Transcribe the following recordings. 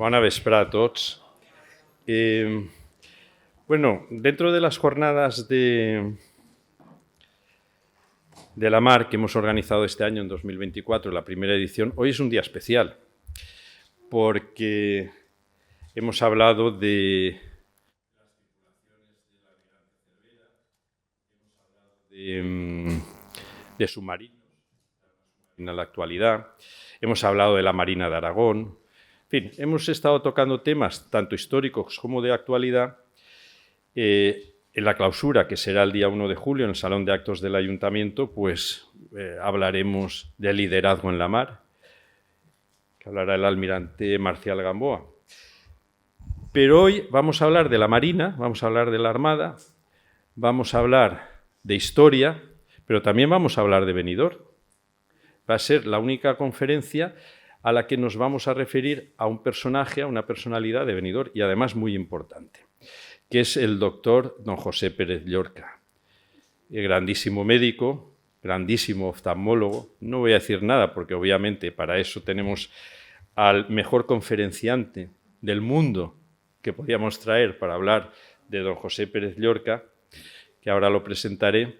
Bona vesprada a tots. Bueno, dentro de las jornadas de la Mar que hemos organizado este año, en 2024, la primera edición, hoy es un día especial, porque hemos hablado de submarinos en la actualidad, hemos hablado de la Marina de Aragón. En fin, hemos estado tocando temas tanto históricos como de actualidad. En la clausura, que será el día 1 de julio en el Salón de Actos del Ayuntamiento, pues hablaremos de liderazgo en la mar, que hablará el almirante Marcial Gamboa. Pero hoy vamos a hablar de la Marina, vamos a hablar de la Armada, vamos a hablar de historia, pero también vamos a hablar de Benidorm. Va a ser la única conferencia a la que nos vamos a referir a un personaje, a una personalidad de Benidorm, y además muy importante, que es el doctor don José Pérez Llorca, el grandísimo médico, grandísimo oftalmólogo. No voy a decir nada porque obviamente para eso tenemos al mejor conferenciante del mundo que podíamos traer para hablar de don José Pérez Llorca, que ahora lo presentaré,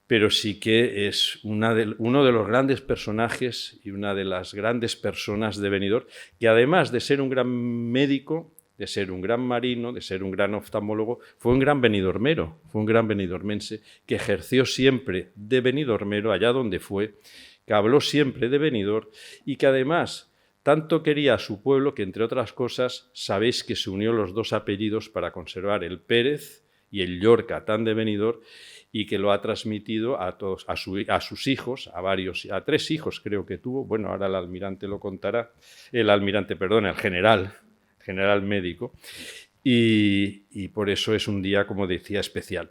pero sí que es uno de los grandes personajes y una de las grandes personas de Benidorm, que además de ser un gran médico, de ser un gran marino, de ser un gran oftalmólogo, fue un gran benidormero, fue un gran benidormense que ejerció siempre de benidormero allá donde fue, que habló siempre de Benidorm y que además tanto quería a su pueblo que, entre otras cosas, sabéis que se unió los dos apellidos para conservar el Pérez y el Llorca, tan de Benidorm, y que lo ha transmitido a todos, a sus hijos, a 3 hijos creo que tuvo. Bueno, ahora el almirante lo contará, el general médico, y por eso es un día, como decía, especial.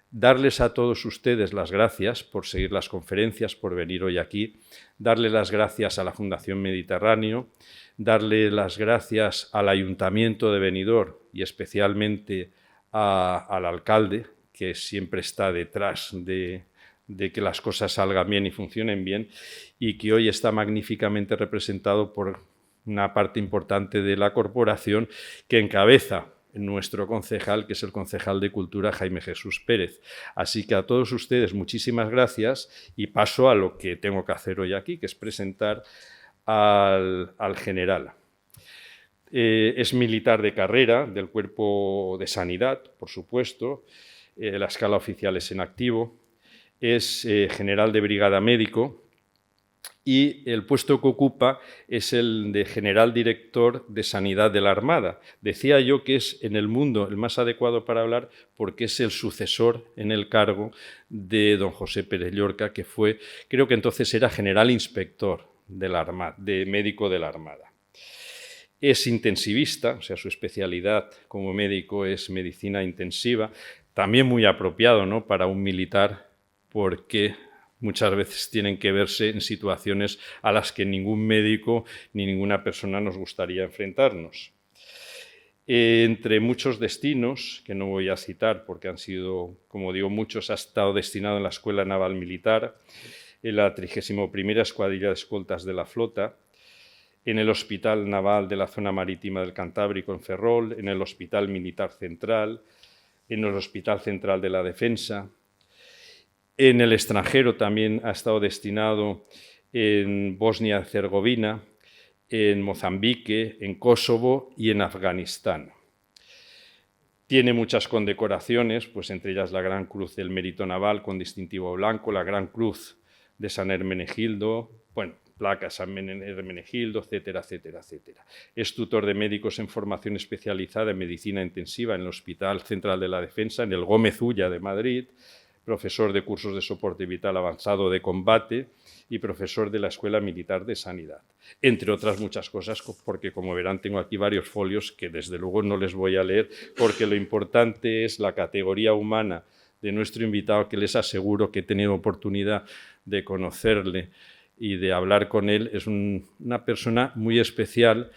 Darles a todos ustedes las gracias por seguir las conferencias, por venir hoy aquí, darle las gracias a la Fundación Mediterráneo, darle las gracias al Ayuntamiento de Benidorm y especialmente al alcalde, que siempre está detrás de que las cosas salgan bien y funcionen bien, y que hoy está magníficamente representado por una parte importante de la corporación que encabeza nuestro concejal, que es el concejal de Cultura, Jaime Jesús Pérez. Así que a todos ustedes muchísimas gracias y paso a lo que tengo que hacer hoy aquí, que es presentar al general. Es militar de carrera del Cuerpo de Sanidad, por supuesto. La escala oficial es en activo. Es general de brigada médico. Y el puesto que ocupa es el de general director de Sanidad de la Armada. Decía yo que es en el mundo el más adecuado para hablar porque es el sucesor en el cargo de don José Pérez Llorca, que fue, creo que entonces era general inspector de la Armada, de médico de la Armada. Es intensivista, o sea, su especialidad como médico es medicina intensiva, también muy apropiado, ¿no?, para un militar, porque muchas veces tienen que verse en situaciones a las que ningún médico ni ninguna persona nos gustaría enfrentarnos. Entre muchos destinos, que no voy a citar porque han sido, como digo, muchos, ha estado destinado en la Escuela Naval Militar, en la 31ª Escuadrilla de Escoltas de la Flota, en el Hospital Naval de la Zona Marítima del Cantábrico en Ferrol, en el Hospital Militar Central, en el Hospital Central de la Defensa. En el extranjero también ha estado destinado en Bosnia-Herzegovina, en Mozambique, en Kosovo y en Afganistán. Tiene muchas condecoraciones, pues entre ellas la Gran Cruz del Mérito Naval con distintivo blanco, la Gran Cruz de San Hermenegildo, bueno, placas San Hermenegildo, etcétera, etcétera, etcétera. Es tutor de médicos en formación especializada en medicina intensiva en el Hospital Central de la Defensa, en el Gómez Ulla de Madrid, profesor de cursos de soporte vital avanzado de combate y profesor de la Escuela Militar de Sanidad, entre otras muchas cosas, porque como verán tengo aquí varios folios que desde luego no les voy a leer, porque lo importante es la categoría humana de nuestro invitado, que les aseguro que he tenido oportunidad de conocerle y de hablar con él. Es una persona muy especial,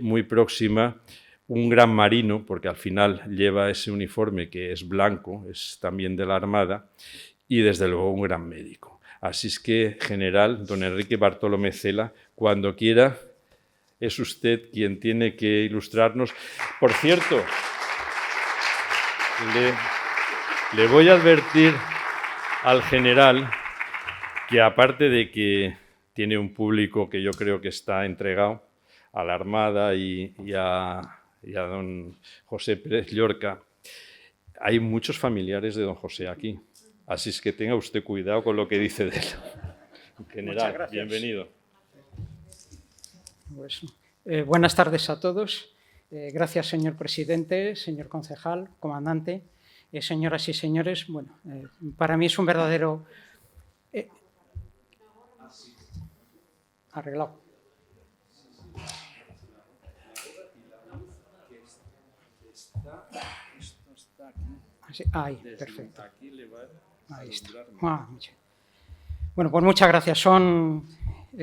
muy próxima, un gran marino, porque al final lleva ese uniforme que es blanco, es también de la Armada, y desde luego un gran médico. Así es que, general, don Enrique Bartolomé Cela, cuando quiera, es usted quien tiene que ilustrarnos. Por cierto, le voy a advertir al general que, aparte de que tiene un público que yo creo que está entregado a la Armada y a don José Pérez Llorca, hay muchos familiares de don José aquí. Así es que tenga usted cuidado con lo que dice de él. General, bienvenido. Pues, buenas tardes a todos. Gracias, señor presidente, señor concejal, comandante, señoras y señores. Bueno, para mí es un verdadero... arreglado. Ahí, perfecto. Ahí está. Bueno, pues muchas gracias. Son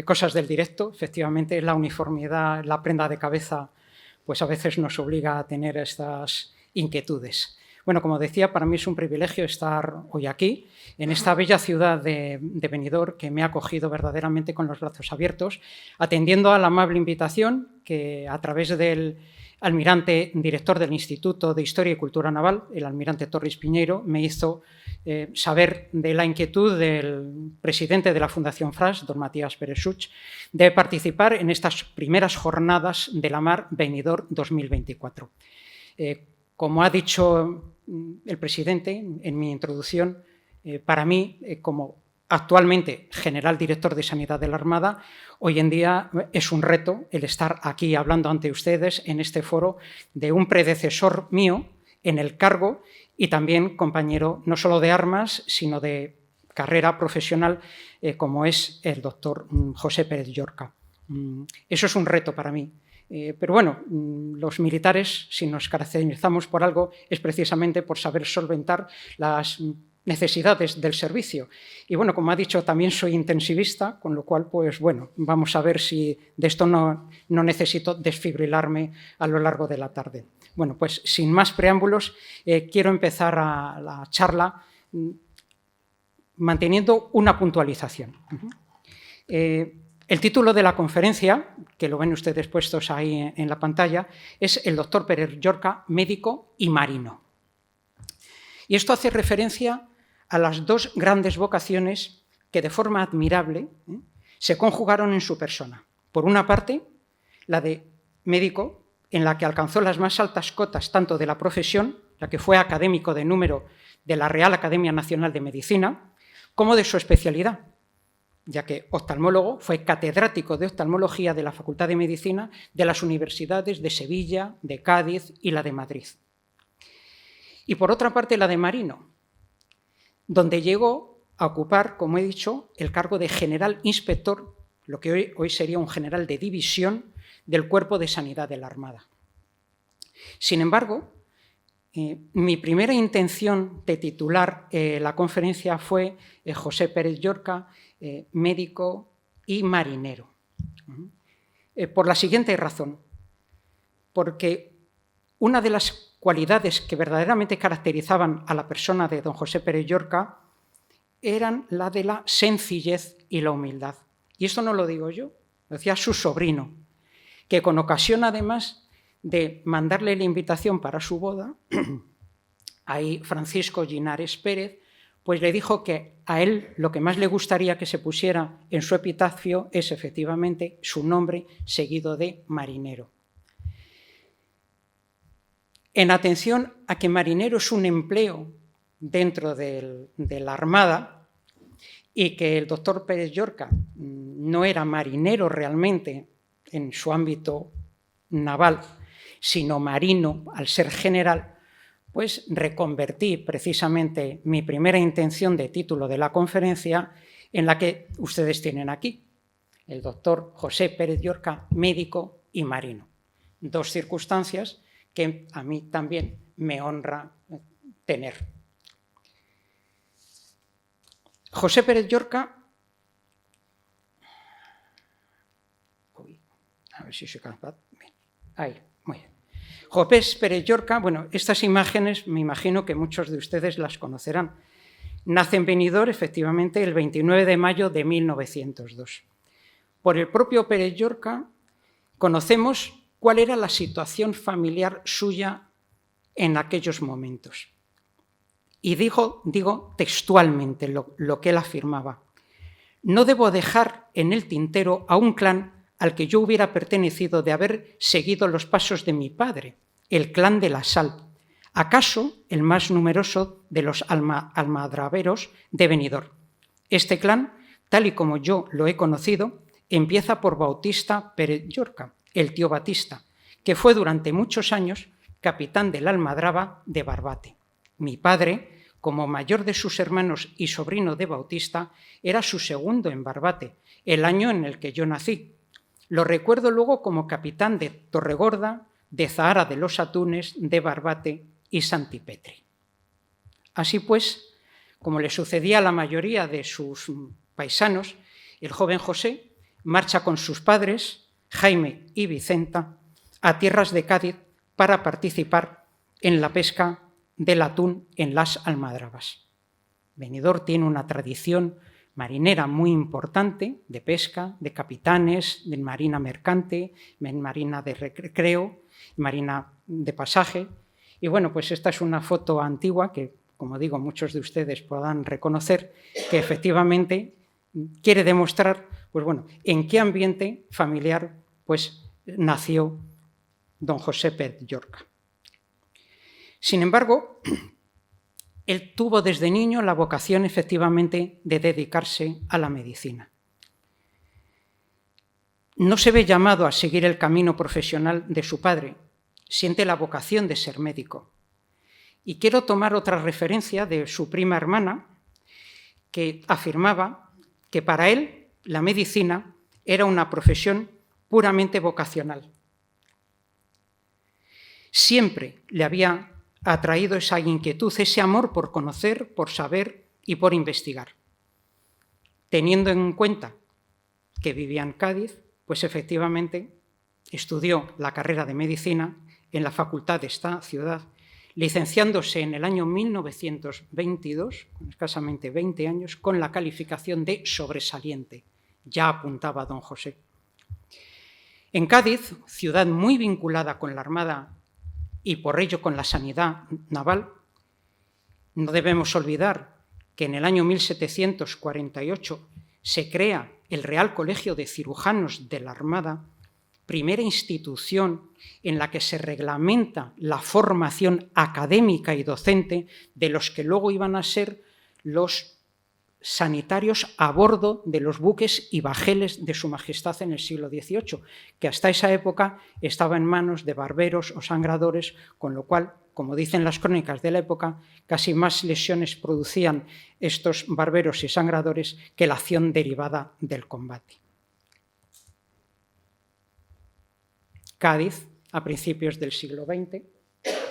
cosas del directo. Efectivamente, la uniformidad, la prenda de cabeza, pues a veces nos obliga a tener estas inquietudes. Bueno, como decía, para mí es un privilegio estar hoy aquí, en esta bella ciudad de Benidorm, que me ha acogido verdaderamente con los brazos abiertos, atendiendo a la amable invitación que, a través del almirante director del Instituto de Historia y Cultura Naval, el almirante Torres Piñeiro, me hizo saber de la inquietud del presidente de la Fundación FRAS, don Matías Pérez-Such, de participar en estas primeras jornadas de la Mar Benidorm 2024. Como ha dicho el presidente en mi introducción, para mí, como actualmente general director de Sanidad de la Armada, hoy en día es un reto el estar aquí hablando ante ustedes en este foro de un predecesor mío en el cargo y también compañero no solo de armas, sino de carrera profesional, como es el doctor José Pérez Llorca. Eso es un reto para mí. Pero bueno, los militares, si nos caracterizamos por algo, es precisamente por saber solventar las necesidades del servicio. Y bueno, como ha dicho, también soy intensivista, con lo cual, pues bueno, vamos a ver si de esto no necesito desfibrilarme a lo largo de la tarde. Bueno, pues sin más preámbulos, quiero empezar la charla manteniendo una puntualización. El título de la conferencia, que lo ven ustedes puestos ahí en la pantalla, es el doctor Pérez Llorca, médico y marino. Y esto hace referencia a las dos grandes vocaciones que de forma admirable se conjugaron en su persona. Por una parte, la de médico, en la que alcanzó las más altas cotas tanto de la profesión, la que fue académico de número de la Real Academia Nacional de Medicina, como de su especialidad, ya que oftalmólogo, fue catedrático de oftalmología de la Facultad de Medicina de las universidades de Sevilla, de Cádiz y la de Madrid. Y por otra parte, la de marino, donde llegó a ocupar, como he dicho, el cargo de general inspector, lo que hoy sería un general de división del Cuerpo de Sanidad de la Armada. Sin embargo, mi primera intención de titular la conferencia fue José Pérez Llorca, médico y marinero. Por la siguiente razón, porque una de las cualidades que verdaderamente caracterizaban a la persona de don José Pérez Llorca eran la de la sencillez y la humildad. Y esto no lo digo yo, lo decía su sobrino, que con ocasión además de mandarle la invitación para su boda, ahí Francisco Linares Pérez, pues le dijo que a él lo que más le gustaría que se pusiera en su epitafio es efectivamente su nombre seguido de marinero. En atención a que marinero es un empleo dentro de la Armada y que el doctor Pérez Llorca no era marinero realmente en su ámbito naval, sino marino al ser general, pues reconvertí precisamente mi primera intención de título de la conferencia en la que ustedes tienen aquí, el doctor José Pérez Llorca, médico y marino. Dos circunstancias que a mí también me honra tener. José Pérez Llorca, a ver si soy capaz, ahí, muy bien. José Pérez Llorca, bueno, estas imágenes me imagino que muchos de ustedes las conocerán. Nace en Benidorm, efectivamente, el 29 de mayo de 1902. Por el propio Pérez Llorca, conocemos cuál era la situación familiar suya en aquellos momentos. Y digo textualmente lo que él afirmaba: no debo dejar en el tintero a un clan al que yo hubiera pertenecido de haber seguido los pasos de mi padre, el clan de la Sal, acaso el más numeroso de los almadraberos de Benidorm. Este clan, tal y como yo lo he conocido, empieza por Bautista Pérez Llorca, el tío Batista, que fue durante muchos años capitán de la almadraba de Barbate. Mi padre, como mayor de sus hermanos y sobrino de Bautista, era su segundo en Barbate, el año en el que yo nací. Lo recuerdo luego como capitán de Torregorda, de Zahara de los Atunes, de Barbate y Santipetri. Así pues, como le sucedía a la mayoría de sus paisanos, el joven José marcha con sus padres, Jaime y Vicenta, a tierras de Cádiz para participar en la pesca del atún en las almadrabas. Benidorm tiene una tradición marinera muy importante de pesca, de capitanes, de marina mercante, marina de recreo, marina de pasaje. Y bueno, pues esta es una foto antigua que, como digo, muchos de ustedes podrán reconocer, que efectivamente quiere demostrar, pues bueno, en qué ambiente familiar pues nació don José Pérez Llorca. Sin embargo, él tuvo desde niño la vocación efectivamente de dedicarse a la medicina. No se ve llamado a seguir el camino profesional de su padre, siente la vocación de ser médico. Y quiero tomar otra referencia de su prima hermana, que afirmaba que para él la medicina era una profesión puramente vocacional. Siempre le había atraído esa inquietud, ese amor por conocer, por saber y por investigar. Teniendo en cuenta que vivía en Cádiz, pues efectivamente estudió la carrera de medicina en la facultad de esta ciudad, licenciándose en el año 1922, con escasamente 20 años, con la calificación de sobresaliente. Ya apuntaba don José. En Cádiz, ciudad muy vinculada con la Armada y por ello con la sanidad naval, no debemos olvidar que en el año 1748 se crea el Real Colegio de Cirujanos de la Armada, primera institución en la que se reglamenta la formación académica y docente de los que luego iban a ser los sanitarios a bordo de los buques y bajeles de Su Majestad en el siglo XVIII, que hasta esa época estaba en manos de barberos o sangradores, con lo cual, como dicen las crónicas de la época, casi más lesiones producían estos barberos y sangradores que la acción derivada del combate. Cádiz, a principios del siglo XX,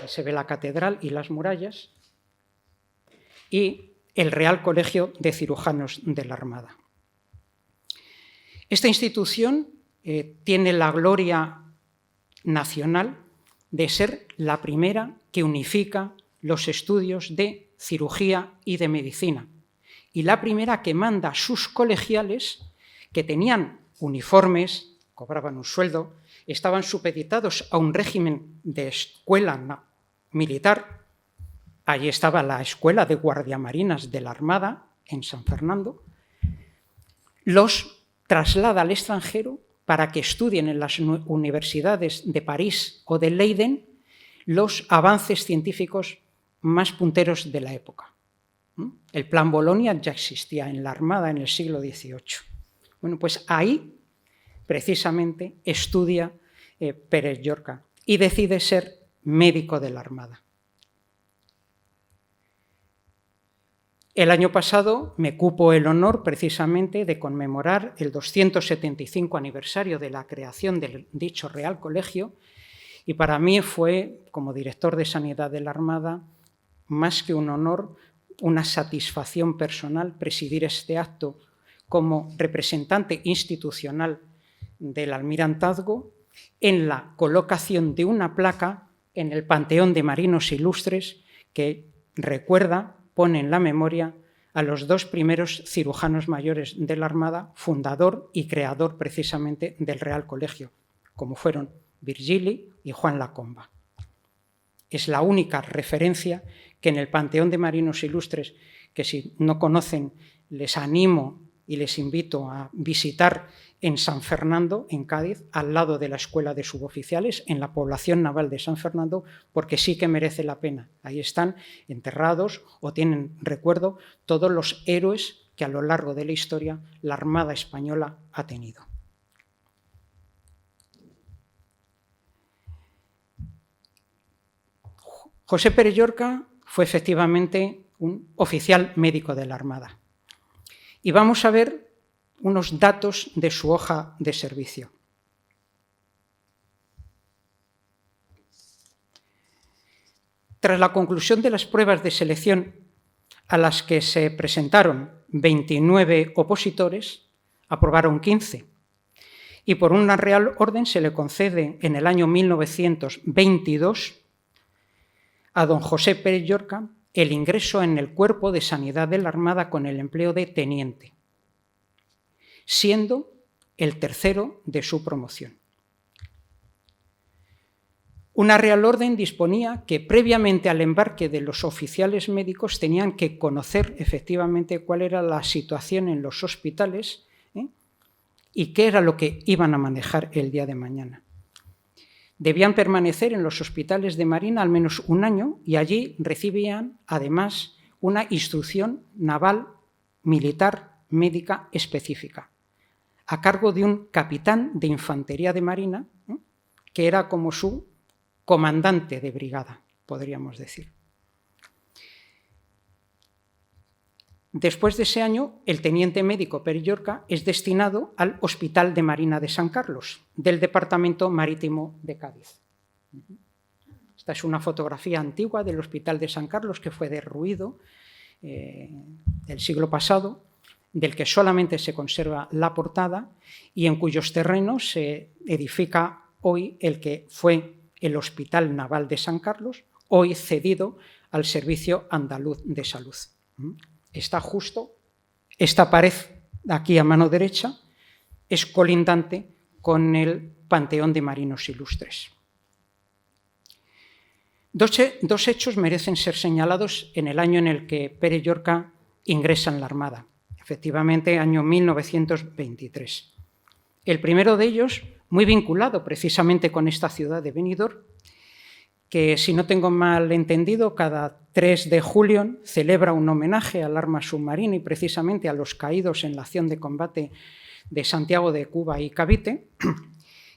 se ve la catedral y las murallas, y el Real Colegio de Cirujanos de la Armada. Esta institución tiene la gloria nacional de ser la primera que unifica los estudios de cirugía y de medicina, y la primera que manda a sus colegiales, que tenían uniformes, cobraban un sueldo, estaban supeditados a un régimen de escuela militar. Allí estaba la Escuela de Guardiamarinas de la Armada, en San Fernando. Los traslada al extranjero para que estudien en las universidades de París o de Leiden los avances científicos más punteros de la época. El Plan Bolonia ya existía en la Armada en el siglo XVIII. Bueno, pues ahí precisamente estudia Pérez Llorca y decide ser médico de la Armada. El año pasado me cupo el honor precisamente de conmemorar el 275 aniversario de la creación de dicho Real Colegio, y para mí fue, como director de Sanidad de la Armada, más que un honor, una satisfacción personal presidir este acto como representante institucional del Almirantazgo en la colocación de una placa en el Panteón de Marinos Ilustres que recuerda, pone en la memoria a los dos primeros cirujanos mayores de la Armada, fundador y creador precisamente del Real Colegio, como fueron Virgili y Juan Lacomba. Es la única referencia que en el Panteón de Marinos Ilustres, que si no conocen les animo y les invito a visitar en San Fernando, en Cádiz, al lado de la Escuela de Suboficiales, en la población naval de San Fernando, porque sí que merece la pena. Ahí están enterrados o tienen recuerdo todos los héroes que a lo largo de la historia la Armada Española ha tenido. José Pérez Llorca fue efectivamente un oficial médico de la Armada. Y vamos a ver unos datos de su hoja de servicio. Tras la conclusión de las pruebas de selección a las que se presentaron 29 opositores, aprobaron 15. Y por una real orden se le concede en el año 1922 a don José Pérez Llorca el ingreso en el Cuerpo de Sanidad de la Armada con el empleo de teniente, siendo el tercero de su promoción. Una real orden disponía que previamente al embarque de los oficiales médicos tenían que conocer efectivamente cuál era la situación en los hospitales y qué era lo que iban a manejar el día de mañana. Debían permanecer en los hospitales de Marina al menos un año y allí recibían, además, una instrucción naval, militar, médica específica, a cargo de un capitán de infantería de Marina, que era como su comandante de brigada, podríamos decir. Después de ese año, el teniente médico Pérez Llorca es destinado al Hospital de Marina de San Carlos, del Departamento Marítimo de Cádiz. Esta es una fotografía antigua del Hospital de San Carlos que fue derruido el siglo pasado, del que solamente se conserva la portada y en cuyos terrenos se edifica hoy el que fue el Hospital Naval de San Carlos, hoy cedido al Servicio Andaluz de Salud. Está justo, esta pared aquí a mano derecha es colindante con el Panteón de Marinos Ilustres. Dos hechos merecen ser señalados en el año en el que Pérez Llorca ingresa en la Armada, efectivamente año 1923. El primero de ellos, muy vinculado precisamente con esta ciudad de Benidorm, que, si no tengo mal entendido, cada 3 de julio celebra un homenaje al arma submarina y precisamente a los caídos en la acción de combate de Santiago de Cuba y Cavite,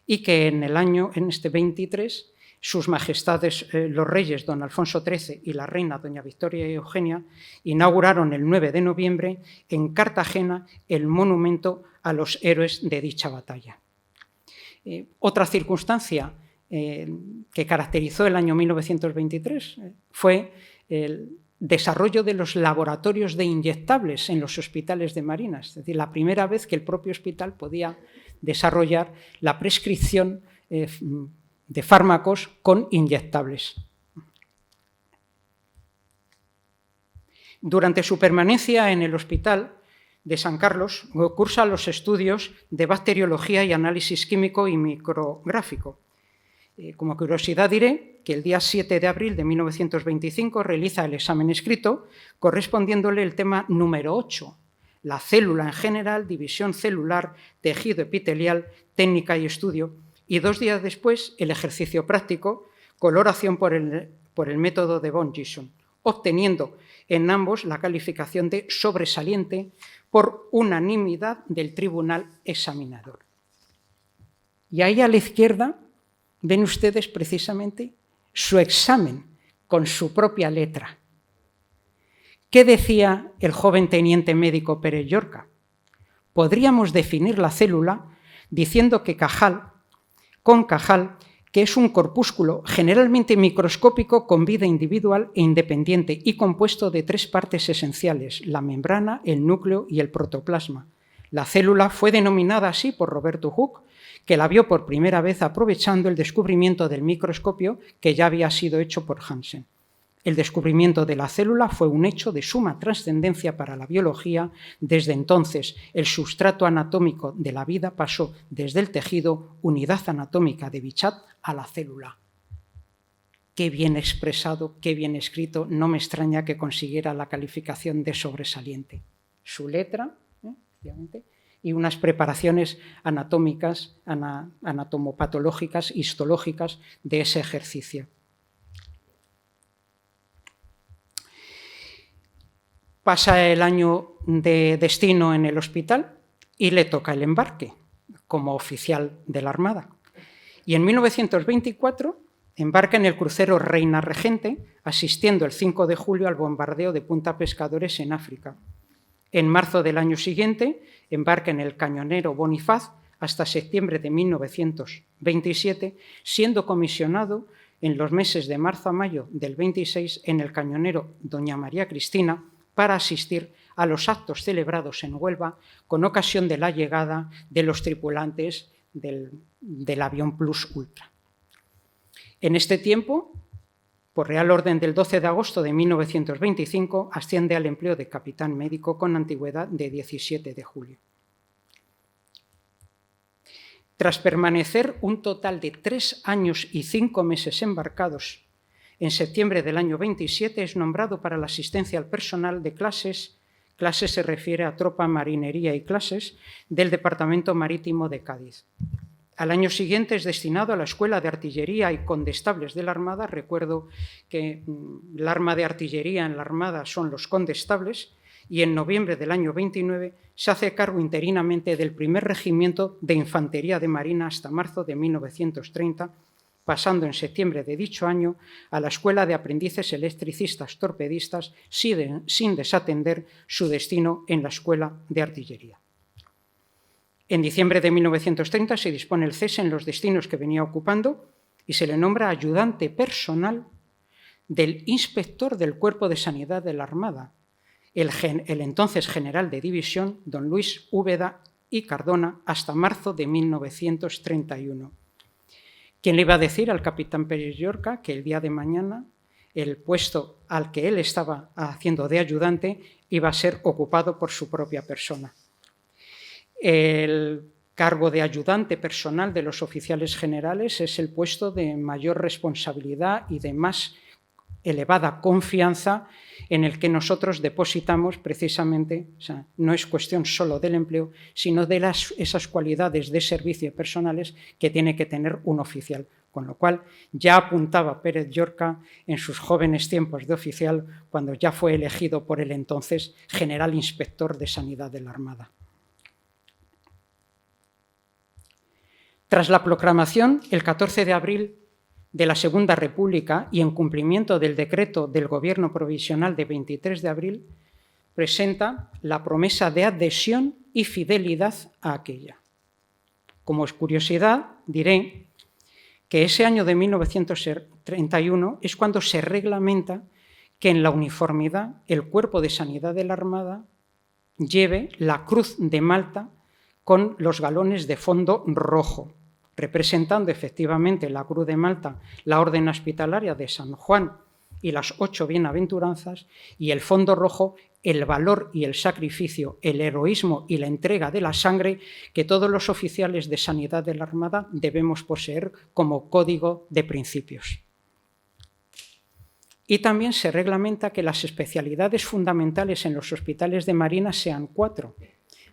y que en este 23, sus majestades los reyes don Alfonso XIII y la reina doña Victoria Eugenia inauguraron el 9 de noviembre en Cartagena el monumento a los héroes de dicha batalla. Otra circunstancia que caracterizó el año 1923 fue el desarrollo de los laboratorios de inyectables en los hospitales de Marina, es decir, la primera vez que el propio hospital podía desarrollar la prescripción de fármacos con inyectables. Durante su permanencia en el Hospital de San Carlos, cursa los estudios de bacteriología y análisis químico y micrográfico. Como curiosidad diré que el día 7 de abril de 1925 realiza el examen escrito correspondiéndole el tema número 8, la célula en general, división celular, tejido epitelial, técnica y estudio, y 2 días después el ejercicio práctico, coloración por el método de von Gisson, obteniendo en ambos la calificación de sobresaliente por unanimidad del tribunal examinador. Y ahí a la izquierda ven ustedes precisamente su examen con su propia letra. ¿Qué decía el joven teniente médico Pérez Llorca? Podríamos definir la célula diciendo que con Cajal, que es un corpúsculo generalmente microscópico con vida individual e independiente y compuesto de 3 partes esenciales, la membrana, el núcleo y el protoplasma. La célula fue denominada así por Roberto Hooke, que la vio por primera vez aprovechando el descubrimiento del microscopio que ya había sido hecho por Hansen. El descubrimiento de la célula fue un hecho de suma trascendencia para la biología. Desde entonces, el sustrato anatómico de la vida pasó desde el tejido, unidad anatómica de Bichat, a la célula. Qué bien expresado, qué bien escrito, no me extraña que consiguiera la calificación de sobresaliente. Su letra, obviamente, y unas preparaciones anatómicas, anatomopatológicas, histológicas de ese ejercicio. Pasa el año de destino en el hospital y le toca el embarque como oficial de la Armada. Y en 1924 embarca en el crucero Reina Regente, asistiendo el 5 de julio al bombardeo de Punta Pescadores en África. En marzo del año siguiente embarca en el cañonero Bonifaz hasta septiembre de 1927, siendo comisionado en los meses de marzo a mayo del 26 en el cañonero Doña María Cristina para asistir a los actos celebrados en Huelva con ocasión de la llegada de los tripulantes del avión Plus Ultra. En este tiempo, por Real Orden del 12 de agosto de 1925, asciende al empleo de capitán médico con antigüedad de 17 de julio. Tras permanecer un total de 3 años y 5 meses embarcados, en septiembre del año 27 es nombrado para la asistencia al personal de clases se refiere a tropa, marinería y clases, del Departamento Marítimo de Cádiz. Al año siguiente es destinado a la Escuela de Artillería y Condestables de la Armada. Recuerdo que el arma de artillería en la Armada son los condestables, y en noviembre del año 29 se hace cargo interinamente del primer regimiento de Infantería de Marina hasta marzo de 1930, pasando en septiembre de dicho año a la Escuela de Aprendices Electricistas Torpedistas, sin desatender su destino en la Escuela de Artillería. En diciembre de 1930 se dispone el cese en los destinos que venía ocupando y se le nombra ayudante personal del inspector del Cuerpo de Sanidad de la Armada, el entonces general de división, don Luis Úbeda y Cardona, hasta marzo de 1931. ¿Quién le iba a decir al capitán Pérez Llorca que el día de mañana el puesto al que él estaba haciendo de ayudante iba a ser ocupado por su propia persona? El cargo de ayudante personal de los oficiales generales es el puesto de mayor responsabilidad y de más elevada confianza en el que nosotros depositamos precisamente, o sea, no es cuestión solo del empleo, sino de esas cualidades de servicio personales que tiene que tener un oficial. Con lo cual, ya apuntaba Pérez Llorca en sus jóvenes tiempos de oficial, cuando ya fue elegido por el entonces general inspector de Sanidad de la Armada. Tras la proclamación, el 14 de abril de la Segunda República y en cumplimiento del decreto del Gobierno Provisional de 23 de abril, presenta la promesa de adhesión y fidelidad a aquella. Como curiosidad, diré que ese año de 1931 es cuando se reglamenta que en la uniformidad el Cuerpo de Sanidad de la Armada lleve la Cruz de Malta con los galones de fondo rojo, representando efectivamente la Cruz de Malta, la Orden Hospitalaria de San Juan y las 8 bienaventuranzas, y el fondo rojo, el valor y el sacrificio, el heroísmo y la entrega de la sangre que todos los oficiales de sanidad de la Armada debemos poseer como código de principios. Y también se reglamenta que las especialidades fundamentales en los hospitales de Marina sean 4: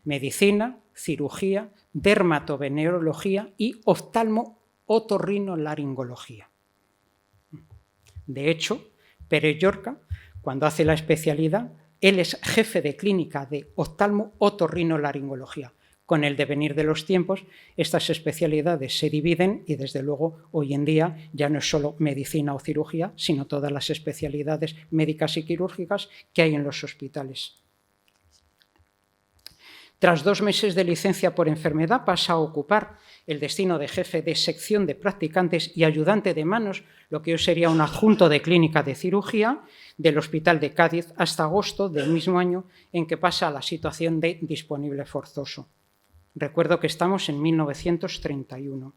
medicina, cirugía, dermatovenerología y oftalmo-otorrinolaringología. De hecho, Pérez Llorca, cuando hace la especialidad, él es jefe de clínica de oftalmo-otorrinolaringología. Con el devenir de los tiempos, estas especialidades se dividen y, desde luego, hoy en día ya no es solo medicina o cirugía, sino todas las especialidades médicas y quirúrgicas que hay en los hospitales. Tras 2 meses de licencia por enfermedad, pasa a ocupar el destino de jefe de sección de practicantes y ayudante de manos, lo que hoy sería un adjunto de clínica de cirugía del Hospital de Cádiz, hasta agosto del mismo año en que pasa a la situación de disponible forzoso. Recuerdo que estamos en 1931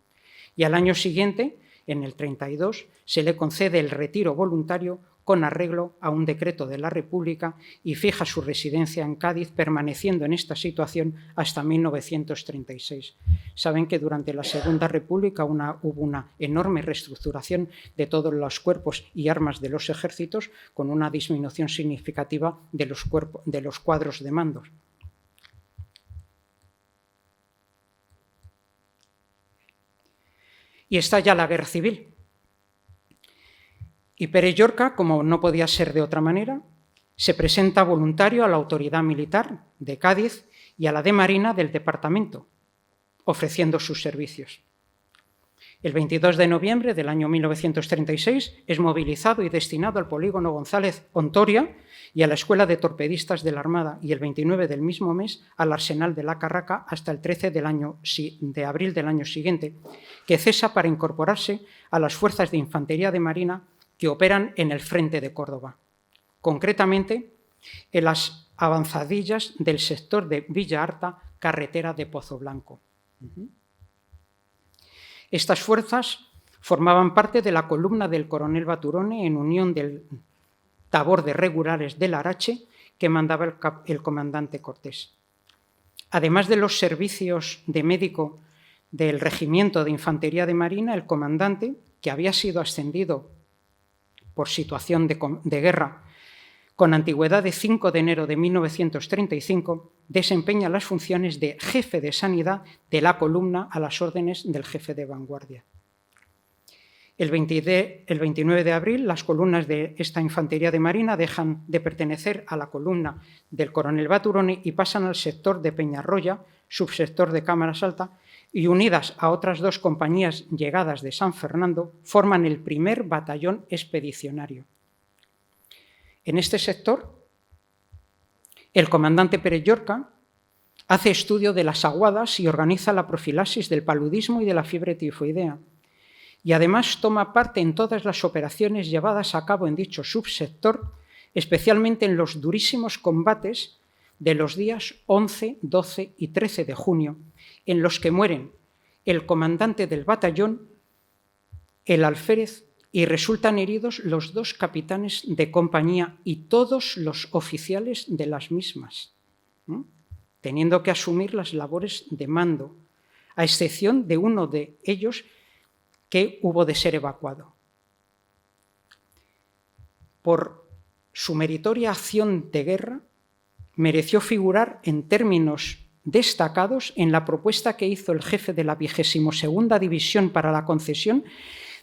y al año siguiente, en el 32, se le concede el retiro voluntario con arreglo a un decreto de la República y fija su residencia en Cádiz, permaneciendo en esta situación hasta 1936. Saben que durante la Segunda República hubo una enorme reestructuración de todos los cuerpos y armas de los ejércitos, con una disminución significativa de los cuadros de mandos. Y está ya la guerra civil. Y Pérez Llorca, como no podía ser de otra manera, se presenta voluntario a la autoridad militar de Cádiz y a la de Marina del departamento, ofreciendo sus servicios. El 22 de noviembre del año 1936 es movilizado y destinado al polígono González Ontoria y a la Escuela de Torpedistas de la Armada, y el 29 del mismo mes al Arsenal de la Carraca hasta el 13 de abril del año siguiente, que cesa para incorporarse a las fuerzas de infantería de Marina que operan en el frente de Córdoba, concretamente en las avanzadillas del sector de Villa Arta, carretera de Pozo Blanco. Estas fuerzas formaban parte de la columna del coronel Baturone en unión del tabor de regulares del Arache que mandaba el comandante Cortés. Además de los servicios de médico del Regimiento de Infantería de Marina, el comandante, que había sido ascendido por situación de guerra con antigüedad de 5 de enero de 1935, desempeña las funciones de jefe de sanidad de la columna a las órdenes del jefe de vanguardia. El 29 de abril, las columnas de esta infantería de Marina dejan de pertenecer a la columna del coronel Baturone y pasan al sector de Peñarroya, subsector de Cámara Alta, y unidas a otras 2 compañías llegadas de San Fernando, forman el primer batallón expedicionario. En este sector, el comandante Pérez Llorca hace estudio de las aguadas y organiza la profilaxis del paludismo y de la fiebre tifoidea. Y además toma parte en todas las operaciones llevadas a cabo en dicho subsector, especialmente en los durísimos combates de los días 11, 12 y 13 de junio, en los que mueren el comandante del batallón, el alférez, y resultan heridos los 2 capitanes de compañía y todos los oficiales de las mismas, teniendo que asumir las labores de mando, a excepción de uno de ellos que hubo de ser evacuado. Por su meritoria acción de guerra, mereció figurar en términos destacados en la propuesta que hizo el jefe de la 22ª División para la concesión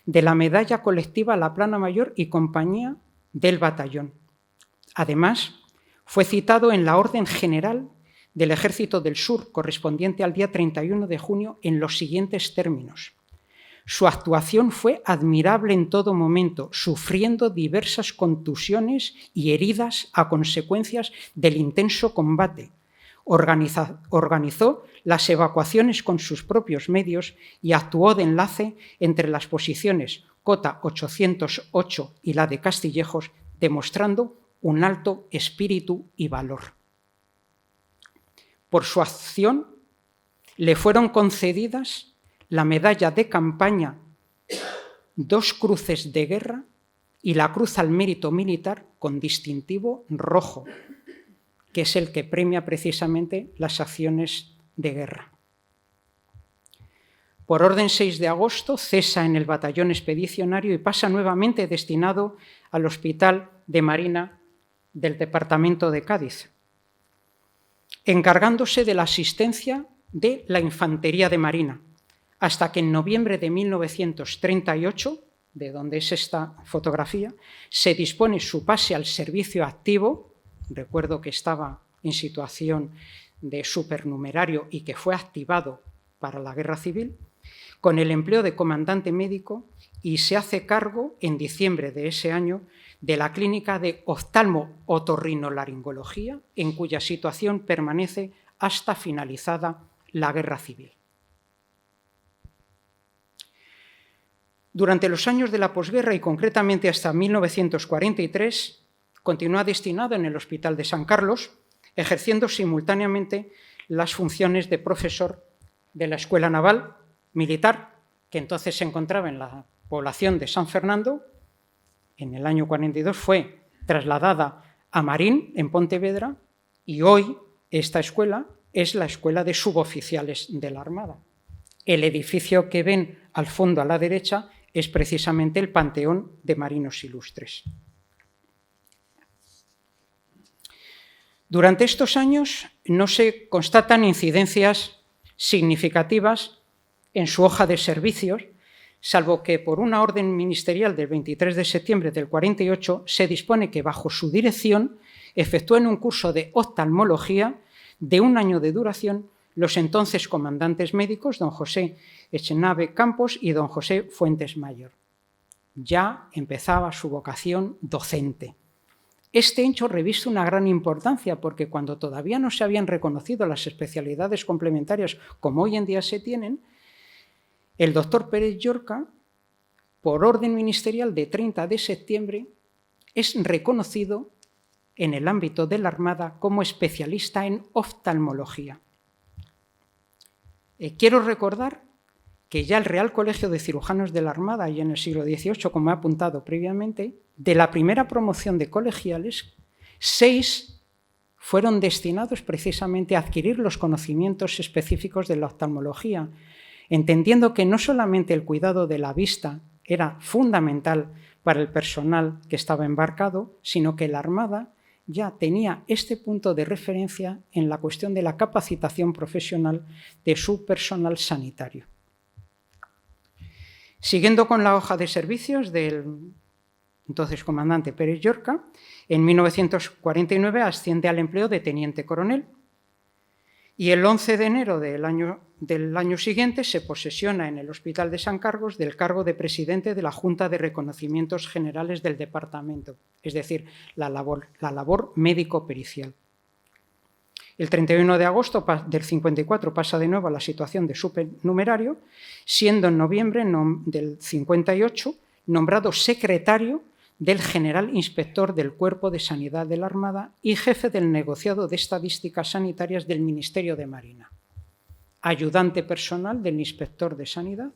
de la medalla colectiva a la Plana Mayor y compañía del batallón. Además, fue citado en la Orden General del Ejército del Sur, correspondiente al día 31 de junio, en los siguientes términos: su actuación fue admirable en todo momento, sufriendo diversas contusiones y heridas a consecuencias del intenso combate. Organizó las evacuaciones con sus propios medios y actuó de enlace entre las posiciones Cota 808 y la de Castillejos, demostrando un alto espíritu y valor. Por su acción le fueron concedidas la medalla de campaña, 2 cruces de guerra y la Cruz al Mérito Militar con distintivo rojo, que es el que premia precisamente las acciones de guerra. Por orden 6 de agosto cesa en el batallón expedicionario y pasa nuevamente destinado al Hospital de Marina del Departamento de Cádiz, encargándose de la asistencia de la Infantería de Marina, hasta que en noviembre de 1938, de donde es esta fotografía, se dispone su pase al servicio activo. Recuerdo que estaba en situación de supernumerario y que fue activado para la guerra civil, con el empleo de comandante médico, y se hace cargo en diciembre de ese año de la clínica de oftalmo-otorrinolaringología, en cuya situación permanece hasta finalizada la guerra civil. Durante los años de la posguerra y concretamente hasta 1943, continúa destinado en el Hospital de San Carlos, ejerciendo simultáneamente las funciones de profesor de la Escuela Naval Militar, que entonces se encontraba en la población de San Fernando, en el año 42 fue trasladada a Marín, en Pontevedra, y hoy esta escuela es la Escuela de Suboficiales de la Armada. El edificio que ven al fondo a la derecha es precisamente el Panteón de Marinos Ilustres. Durante estos años no se constatan incidencias significativas en su hoja de servicios, salvo que por una orden ministerial del 23 de septiembre del 48 se dispone que bajo su dirección efectúen un curso de oftalmología de 1 año de duración los entonces comandantes médicos don José Echenave Campos y don José Fuentes Mayor. Ya empezaba su vocación docente. Este hecho reviste una gran importancia porque cuando todavía no se habían reconocido las especialidades complementarias como hoy en día se tienen, el doctor Pérez Llorca, por orden ministerial de 30 de septiembre, es reconocido en el ámbito de la Armada como especialista en oftalmología. Quiero recordar que ya el Real Colegio de Cirujanos de la Armada, y en el siglo XVIII, como he apuntado previamente, de la primera promoción de colegiales, 6 fueron destinados precisamente a adquirir los conocimientos específicos de la oftalmología, entendiendo que no solamente el cuidado de la vista era fundamental para el personal que estaba embarcado, sino que la Armada ya tenía este punto de referencia en la cuestión de la capacitación profesional de su personal sanitario. Siguiendo con la hoja de servicios del entonces comandante Pérez Llorca, en 1949 asciende al empleo de teniente coronel y el 11 de enero del año siguiente se posesiona en el Hospital de San Carlos del cargo de presidente de la Junta de Reconocimientos Generales del Departamento, es decir, la labor médico-pericial. El 31 de agosto del 54 pasa de nuevo a la situación de supernumerario, siendo en noviembre del 58 nombrado secretario del general inspector del Cuerpo de Sanidad de la Armada y jefe del negociado de estadísticas sanitarias del Ministerio de Marina, ayudante personal del inspector de Sanidad,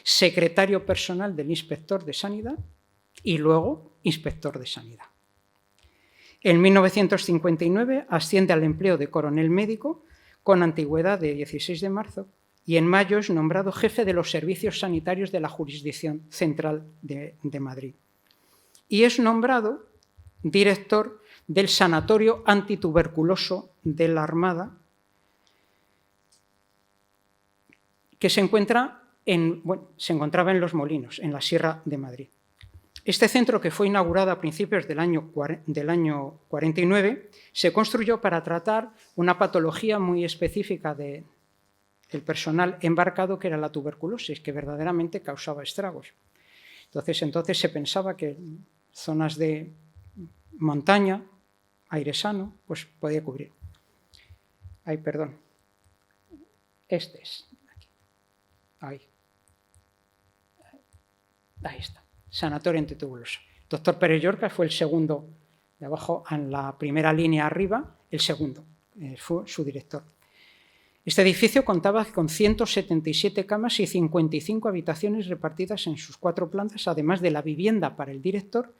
secretario personal del inspector de Sanidad y luego inspector de Sanidad. En 1959 asciende al empleo de coronel médico con antigüedad de 16 de marzo y en mayo es nombrado jefe de los servicios sanitarios de la Jurisdicción Central de Madrid. Y es nombrado director del Sanatorio Antituberculoso de la Armada, que se encontraba en Los Molinos, en la Sierra de Madrid. Este centro, que fue inaugurado a principios del año 49, se construyó para tratar una patología muy específica del personal embarcado, que era la tuberculosis, que verdaderamente causaba estragos. Entonces se pensaba que zonas de montaña, aire sano, pues podía cubrir. Ay, perdón. Este es. Aquí. Ahí está. Sanatorio antituberculoso. El doctor Pérez Llorca fue el segundo, de abajo en la primera línea arriba, el segundo, fue su director. Este edificio contaba con 177 camas y 55 habitaciones repartidas en sus 4 plantas, además de la vivienda para el director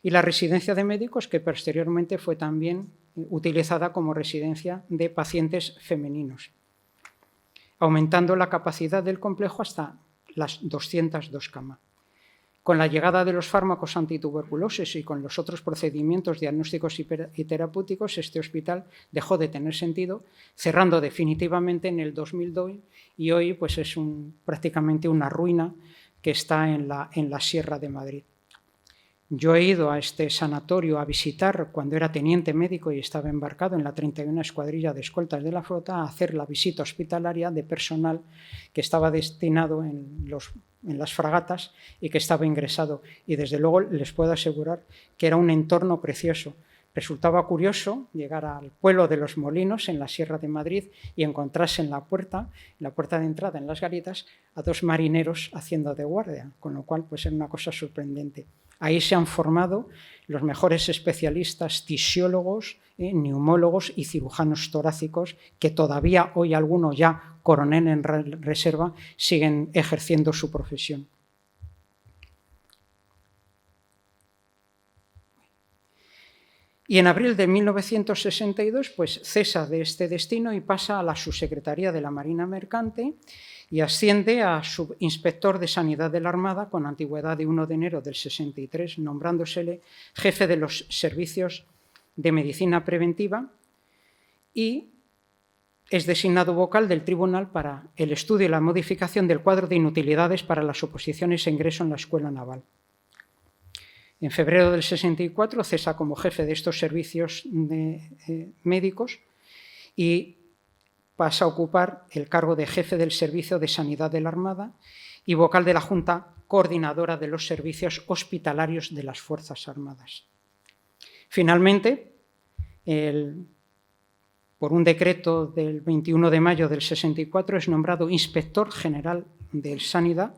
y la residencia de médicos, que posteriormente fue también utilizada como residencia de pacientes femeninos, aumentando la capacidad del complejo hasta las 202 camas. Con la llegada de los fármacos antituberculosis y con los otros procedimientos diagnósticos y terapéuticos, este hospital dejó de tener sentido, cerrando definitivamente en el 2002 y hoy pues es prácticamente una ruina que está en la Sierra de Madrid. Yo he ido a este sanatorio a visitar cuando era teniente médico y estaba embarcado en la 31 Escuadrilla de Escoltas de la Flota a hacer la visita hospitalaria de personal que estaba destinado en las fragatas y que estaba ingresado. Y desde luego les puedo asegurar que era un entorno precioso. Resultaba curioso llegar al pueblo de Los Molinos, en la Sierra de Madrid, y encontrarse en la puerta de entrada, en las garitas, a 2 marineros haciendo de guardia, con lo cual pues era una cosa sorprendente. Ahí se han formado los mejores especialistas tisiólogos, neumólogos y cirujanos torácicos, que todavía hoy algunos ya coronel en reserva siguen ejerciendo su profesión. Y en abril de 1962 pues, cesa de este destino y pasa a la Subsecretaría de la Marina Mercante y asciende a subinspector de Sanidad de la Armada con antigüedad de 1 de enero del 63, nombrándosele jefe de los servicios de medicina preventiva y es designado vocal del Tribunal para el estudio y la modificación del cuadro de inutilidades para las oposiciones a ingreso en la Escuela Naval. En febrero del 64 cesa como jefe de estos servicios médicos y pasa a ocupar el cargo de jefe del Servicio de Sanidad de la Armada y vocal de la Junta Coordinadora de los Servicios Hospitalarios de las Fuerzas Armadas. Finalmente, por un decreto del 21 de mayo del 64, es nombrado Inspector General de Sanidad,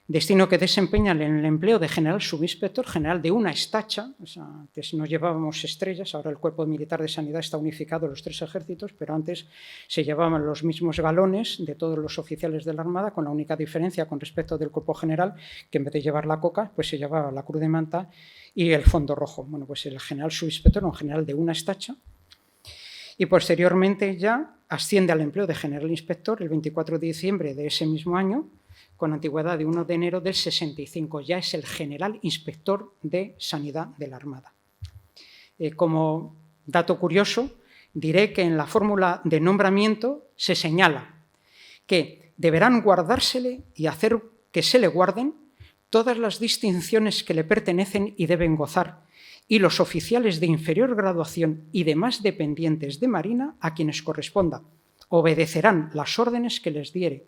destino que desempeña en el empleo de general subinspector general de una estacha. O sea, antes no llevábamos estrellas, ahora el Cuerpo Militar de Sanidad está unificado, los 3 ejércitos, pero antes se llevaban los mismos galones de todos los oficiales de la Armada, con la única diferencia con respecto del Cuerpo General, que en vez de llevar la coca, pues se llevaba la cruz de manta y el fondo rojo. Bueno, pues el general subinspector era un general de una estacha y posteriormente ya asciende al empleo de general inspector el 24 de diciembre de ese mismo año, con antigüedad de 1 de enero del 65. Ya es el general inspector de Sanidad de la Armada. Como dato curioso, diré que en la fórmula de nombramiento se señala que deberán guardársele y hacer que se le guarden todas las distinciones que le pertenecen y deben gozar, y los oficiales de inferior graduación y demás dependientes de Marina a quienes corresponda obedecerán las órdenes que les diere,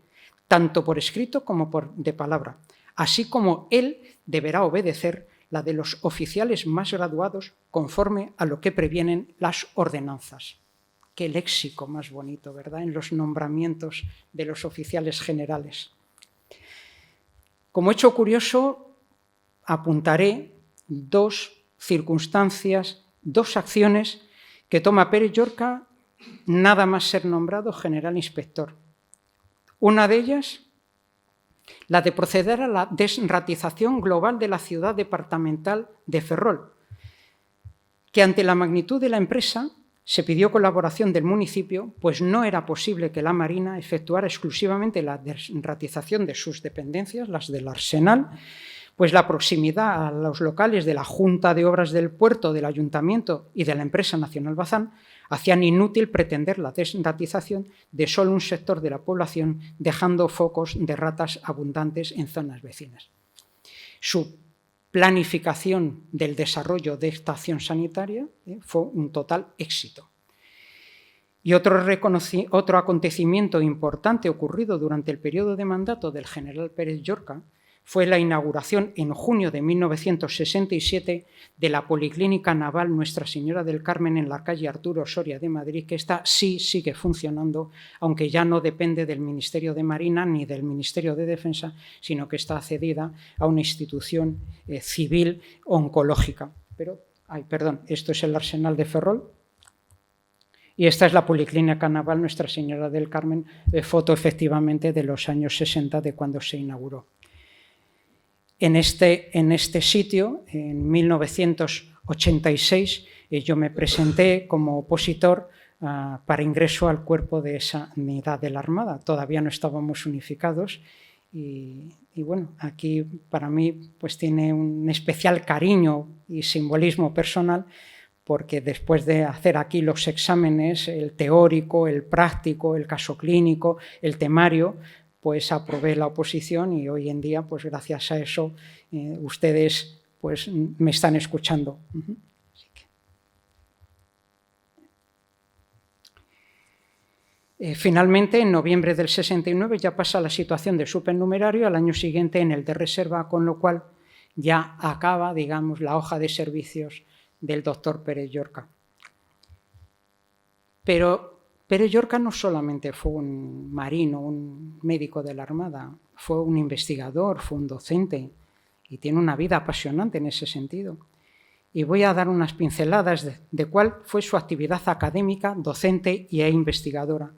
tanto por escrito como de palabra, así como él deberá obedecer la de los oficiales más graduados conforme a lo que previenen las ordenanzas. Qué léxico más bonito, ¿verdad?, en los nombramientos de los oficiales generales. Como hecho curioso, apuntaré 2 circunstancias, 2 acciones que toma Pérez Llorca nada más ser nombrado general inspector. Una de ellas, la de proceder a la desratización global de la ciudad departamental de Ferrol, que ante la magnitud de la empresa se pidió colaboración del municipio, pues no era posible que la Marina efectuara exclusivamente la desratización de sus dependencias, las del Arsenal, pues la proximidad a los locales de la Junta de Obras del Puerto, del Ayuntamiento y de la empresa Nacional Bazán hacían inútil pretender la desratización de solo un sector de la población, dejando focos de ratas abundantes en zonas vecinas. Su planificación del desarrollo de esta acción sanitaria fue un total éxito. Y otro acontecimiento importante ocurrido durante el periodo de mandato del general Pérez Llorca fue la inauguración en junio de 1967 de la Policlínica Naval Nuestra Señora del Carmen en la calle Arturo Soria de Madrid, que esta sí sigue funcionando, aunque ya no depende del Ministerio de Marina ni del Ministerio de Defensa, sino que está cedida a una institución civil oncológica. Esto es el Arsenal de Ferrol. Y esta es la Policlínica Naval Nuestra Señora del Carmen, foto efectivamente de los años 60 de cuando se inauguró. En este sitio, en 1986, yo me presenté como opositor para ingreso al Cuerpo de Sanidad de la Armada. Todavía no estábamos unificados y bueno, aquí para mí pues tiene un especial cariño y simbolismo personal, porque después de hacer aquí los exámenes, el teórico, el práctico, el caso clínico, el temario, pues aprobé la oposición y hoy en día, pues gracias a eso, ustedes pues me están escuchando. Finalmente, en noviembre del 69 ya pasa la situación de supernumerario, al año siguiente en el de reserva, con lo cual ya acaba, digamos, la hoja de servicios del doctor Pérez Llorca. Pero Pérez Llorca no solamente fue un marino, un médico de la Armada, fue un investigador, fue un docente y tiene una vida apasionante en ese sentido. Y voy a dar unas pinceladas de cuál fue su actividad académica, docente e investigadora.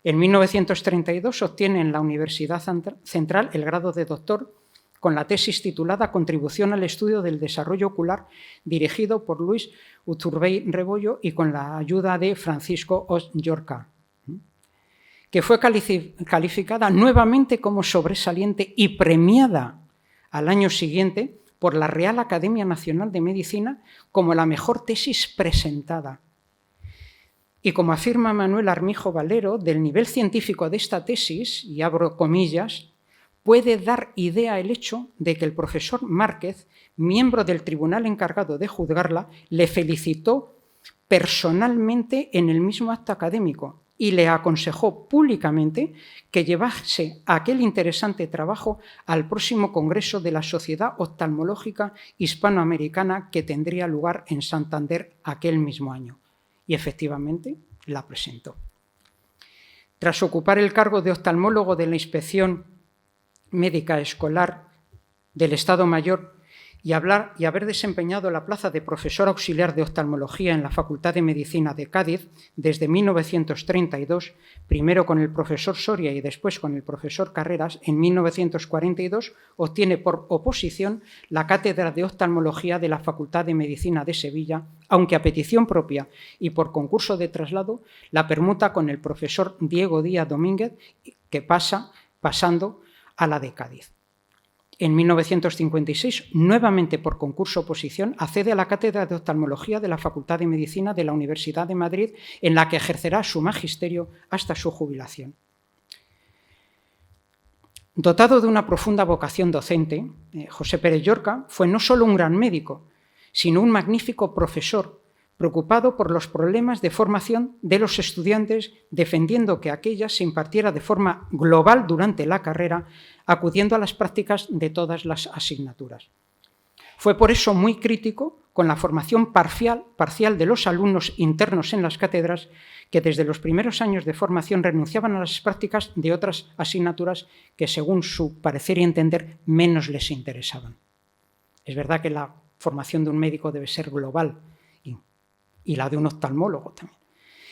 En 1932 obtiene en la Universidad Central el grado de doctor con la tesis titulada Contribución al estudio del desarrollo ocular, dirigido por Luis Uturbey Rebollo y con la ayuda de Francisco Llorca, que fue calificada nuevamente como sobresaliente y premiada al año siguiente por la Real Academia Nacional de Medicina como la mejor tesis presentada. Y como afirma Manuel Armijo Valero, del nivel científico de esta tesis, y abro comillas, puede dar idea el hecho de que el profesor Márquez, miembro del tribunal encargado de juzgarla, le felicitó personalmente en el mismo acto académico y le aconsejó públicamente que llevase aquel interesante trabajo al próximo Congreso de la Sociedad Oftalmológica Hispanoamericana que tendría lugar en Santander aquel mismo año. Y efectivamente la presentó. Tras ocupar el cargo de oftalmólogo de la Inspección Médica Escolar del Estado Mayor y haber desempeñado la plaza de profesor auxiliar de oftalmología en la Facultad de Medicina de Cádiz desde 1932, primero con el profesor Soria y después con el profesor Carreras, en 1942 obtiene por oposición la cátedra de oftalmología de la Facultad de Medicina de Sevilla, aunque a petición propia y por concurso de traslado la permuta con el profesor Diego Díaz Domínguez, que pasando a la de Cádiz. En 1956, nuevamente por concurso-oposición, accede a la cátedra de oftalmología de la Facultad de Medicina de la Universidad de Madrid, en la que ejercerá su magisterio hasta su jubilación. Dotado de una profunda vocación docente, José Pérez Llorca fue no solo un gran médico, sino un magnífico profesor, preocupado por los problemas de formación de los estudiantes, defendiendo que aquella se impartiera de forma global durante la carrera, acudiendo a las prácticas de todas las asignaturas. Fue por eso muy crítico con la formación parcial de los alumnos internos en las cátedras, que desde los primeros años de formación renunciaban a las prácticas de otras asignaturas que, según su parecer y entender, menos les interesaban. Es verdad que la formación de un médico debe ser global, y la de un oftalmólogo también.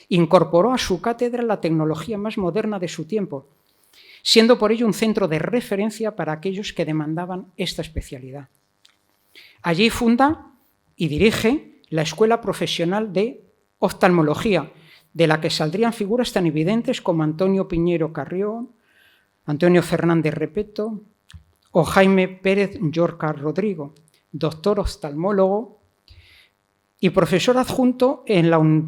Incorporó a su cátedra la tecnología más moderna de su tiempo, siendo por ello un centro de referencia para aquellos que demandaban esta especialidad. Allí funda y dirige la Escuela Profesional de Oftalmología, de la que saldrían figuras tan evidentes como Antonio Piñero Carrión, Antonio Fernández Repeto o Jaime Pérez Llorca Rodrigo, doctor oftalmólogo y profesor adjunto de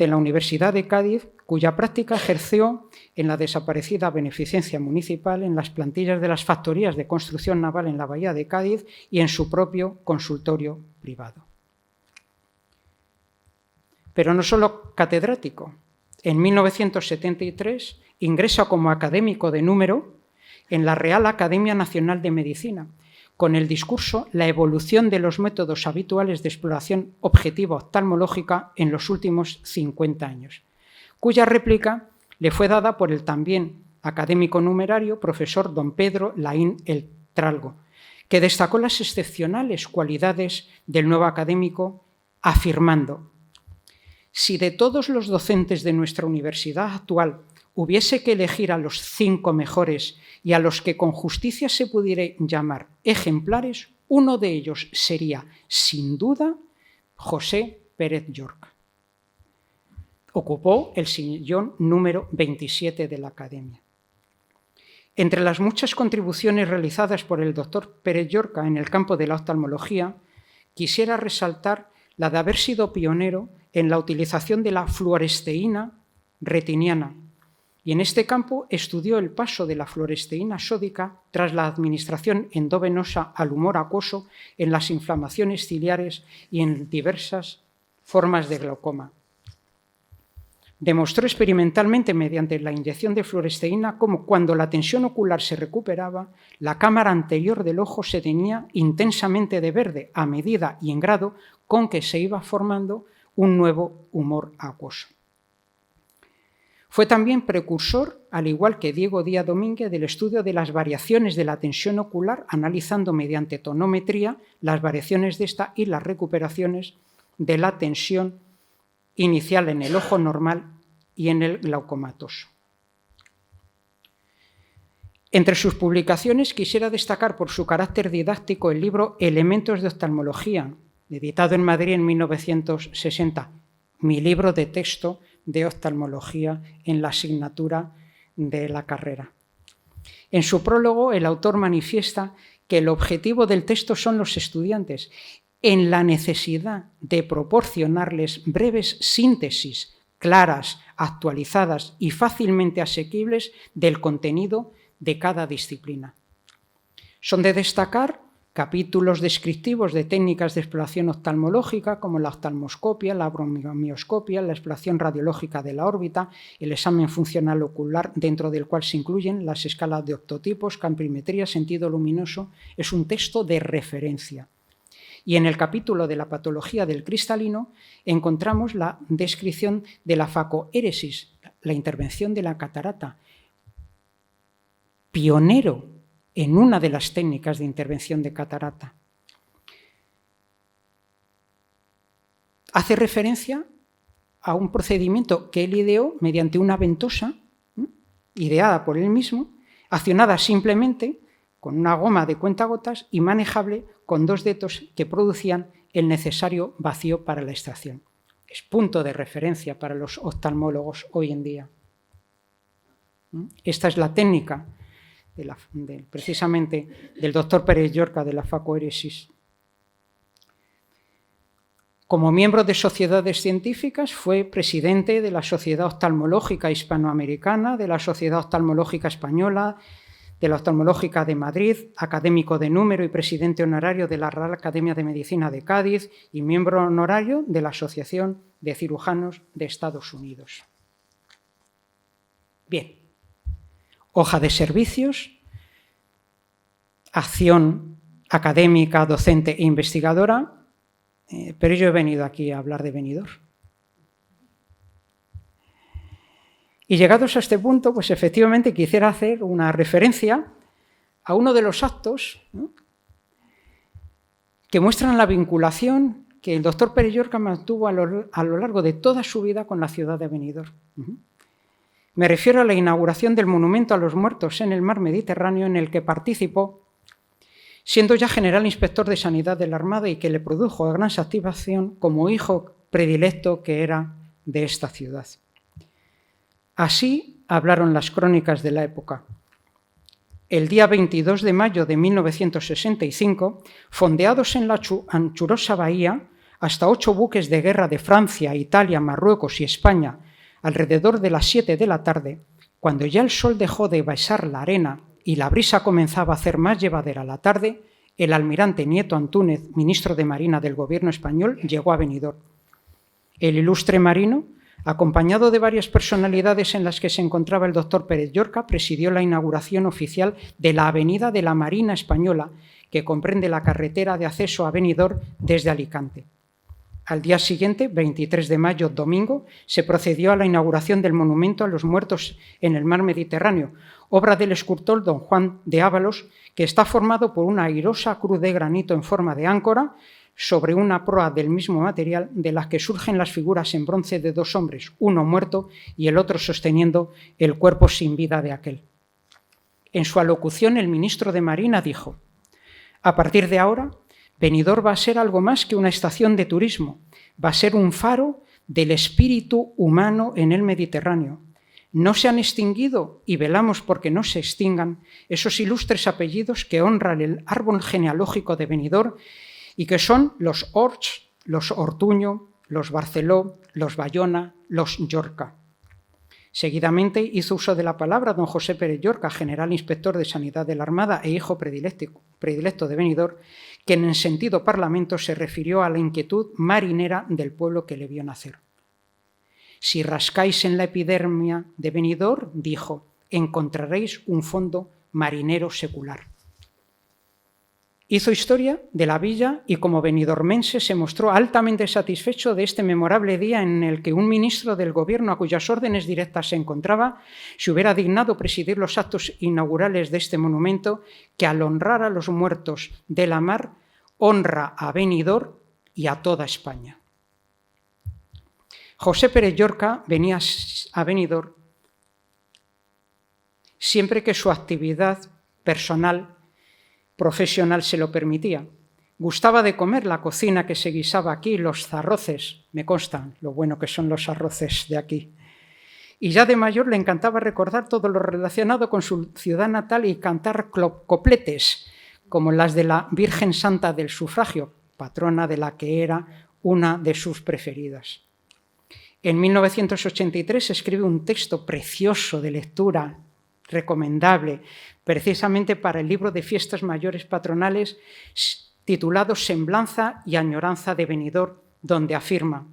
la Universidad de Cádiz, cuya práctica ejerció en la desaparecida Beneficencia Municipal, en las plantillas de las factorías de construcción naval en la Bahía de Cádiz y en su propio consultorio privado. Pero no solo catedrático. En 1973 ingresa como académico de número en la Real Academia Nacional de Medicina, con el discurso La evolución de los métodos habituales de exploración objetiva oftalmológica en los últimos 50 años, cuya réplica le fue dada por el también académico numerario profesor don Pedro Laín El Tralgo, que destacó las excepcionales cualidades del nuevo académico, afirmando: si de todos los docentes de nuestra universidad actual hubiese que elegir a los 5 mejores y a los que con justicia se pudiera llamar ejemplares, uno de ellos sería, sin duda, José Pérez Llorca. Ocupó el sillón número 27 de la Academia. Entre las muchas contribuciones realizadas por el doctor Pérez Llorca en el campo de la oftalmología, quisiera resaltar la de haber sido pionero en la utilización de la fluoresteína retiniana, y en este campo estudió el paso de la fluoresteína sódica tras la administración endovenosa al humor acuoso en las inflamaciones ciliares y en diversas formas de glaucoma. Demostró experimentalmente mediante la inyección de fluoresteína cómo cuando la tensión ocular se recuperaba, la cámara anterior del ojo se teñía intensamente de verde a medida y en grado con que se iba formando un nuevo humor acuoso. Fue también precursor, al igual que Diego Díaz Domínguez, del estudio de las variaciones de la tensión ocular, analizando mediante tonometría las variaciones de esta y las recuperaciones de la tensión inicial en el ojo normal y en el glaucomatoso. Entre sus publicaciones quisiera destacar por su carácter didáctico el libro Elementos de oftalmología, editado en Madrid en 1960, mi libro de texto de oftalmología en la asignatura de la carrera. En su prólogo, el autor manifiesta que el objetivo del texto son los estudiantes, en la necesidad de proporcionarles breves síntesis claras, actualizadas y fácilmente asequibles del contenido de cada disciplina. Son de destacar capítulos descriptivos de técnicas de exploración oftalmológica como la oftalmoscopia, la bromioscopia, la exploración radiológica de la órbita, el examen funcional ocular, dentro del cual se incluyen las escalas de octotipos, campimetría, sentido luminoso. Es un texto de referencia. Y en el capítulo de la patología del cristalino encontramos la descripción de la facoéresis, la intervención de la catarata, pionero en una de las técnicas de intervención de catarata. Hace referencia a un procedimiento que él ideó mediante una ventosa, ideada por él mismo, accionada simplemente con una goma de cuentagotas y manejable con 2 dedos que producían el necesario vacío para la extracción. Es punto de referencia para los oftalmólogos hoy en día. Esta es la técnica precisamente del doctor Pérez Llorca de la facoéresis. Como miembro de sociedades científicas, fue presidente de la Sociedad Oftalmológica Hispanoamericana, de la Sociedad Oftalmológica Española, de la Oftalmológica de Madrid, académico de número y presidente honorario de la Real Academia de Medicina de Cádiz y miembro honorario de la Asociación de Cirujanos de Estados Unidos. Bien, hoja de servicios, acción académica, docente e investigadora, pero yo he venido aquí a hablar de Benidorm. Y llegados a este punto, pues efectivamente quisiera hacer una referencia a uno de los actos, ¿no?, que muestran la vinculación que el doctor Pérez Llorca mantuvo a lo largo de toda su vida con la ciudad de Benidorm. Me refiero a la inauguración del monumento a los muertos en el mar Mediterráneo, en el que participó, siendo ya general inspector de Sanidad de la Armada, y que le produjo gran satisfacción como hijo predilecto que era de esta ciudad. Así hablaron las crónicas de la época. El día 22 de mayo de 1965, fondeados en la anchurosa bahía, hasta 8 buques de guerra de Francia, Italia, Marruecos y España, alrededor de las 7 de la tarde, cuando ya el sol dejó de besar la arena y la brisa comenzaba a hacer más llevadera la tarde, el almirante Nieto Antúnez, ministro de Marina del Gobierno español, llegó a Benidorm. El ilustre marino, acompañado de varias personalidades en las que se encontraba el doctor Pérez Llorca, presidió la inauguración oficial de la Avenida de la Marina Española, que comprende la carretera de acceso a Benidorm desde Alicante. Al día siguiente, 23 de mayo, domingo, se procedió a la inauguración del monumento a los muertos en el mar Mediterráneo, obra del escultor don Juan de Ábalos, que está formado por una airosa cruz de granito en forma de áncora sobre una proa del mismo material, de las que surgen las figuras en bronce de 2 hombres, uno muerto y el otro sosteniendo el cuerpo sin vida de aquel. En su alocución, el ministro de Marina dijo: a partir de ahora, Benidorm va a ser algo más que una estación de turismo, va a ser un faro del espíritu humano en el Mediterráneo. No se han extinguido, y velamos porque no se extingan, esos ilustres apellidos que honran el árbol genealógico de Benidorm y que son los Orts, los Ortuño, los Barceló, los Bayona, los Llorca. Seguidamente hizo uso de la palabra don José Pérez Llorca, general inspector de Sanidad de la Armada e hijo predilecto de Benidorm, que en sentido parlamento se refirió a la inquietud marinera del pueblo que le vio nacer. Si rascáis en la epidermia de Benidorm, dijo, encontraréis un fondo marinero secular. Hizo historia de la villa y como benidormense se mostró altamente satisfecho de este memorable día en el que un ministro del gobierno a cuyas órdenes directas se encontraba se hubiera dignado presidir los actos inaugurales de este monumento que, al honrar a los muertos de la mar, honra a Benidorm y a toda España. José Pérez Llorca venía a Benidorm siempre que su actividad personal, profesional se lo permitía. Gustaba de comer la cocina que se guisaba aquí, los arroces, me constan lo bueno que son los arroces de aquí. Y ya de mayor le encantaba recordar todo lo relacionado con su ciudad natal y cantar copletes, como las de la Virgen Santa del Sufragio, patrona de la que era una de sus preferidas. En 1983 escribe un texto precioso de lectura, recomendable, precisamente para el libro de fiestas mayores patronales titulado Semblanza y añoranza de Benidorm, donde afirma: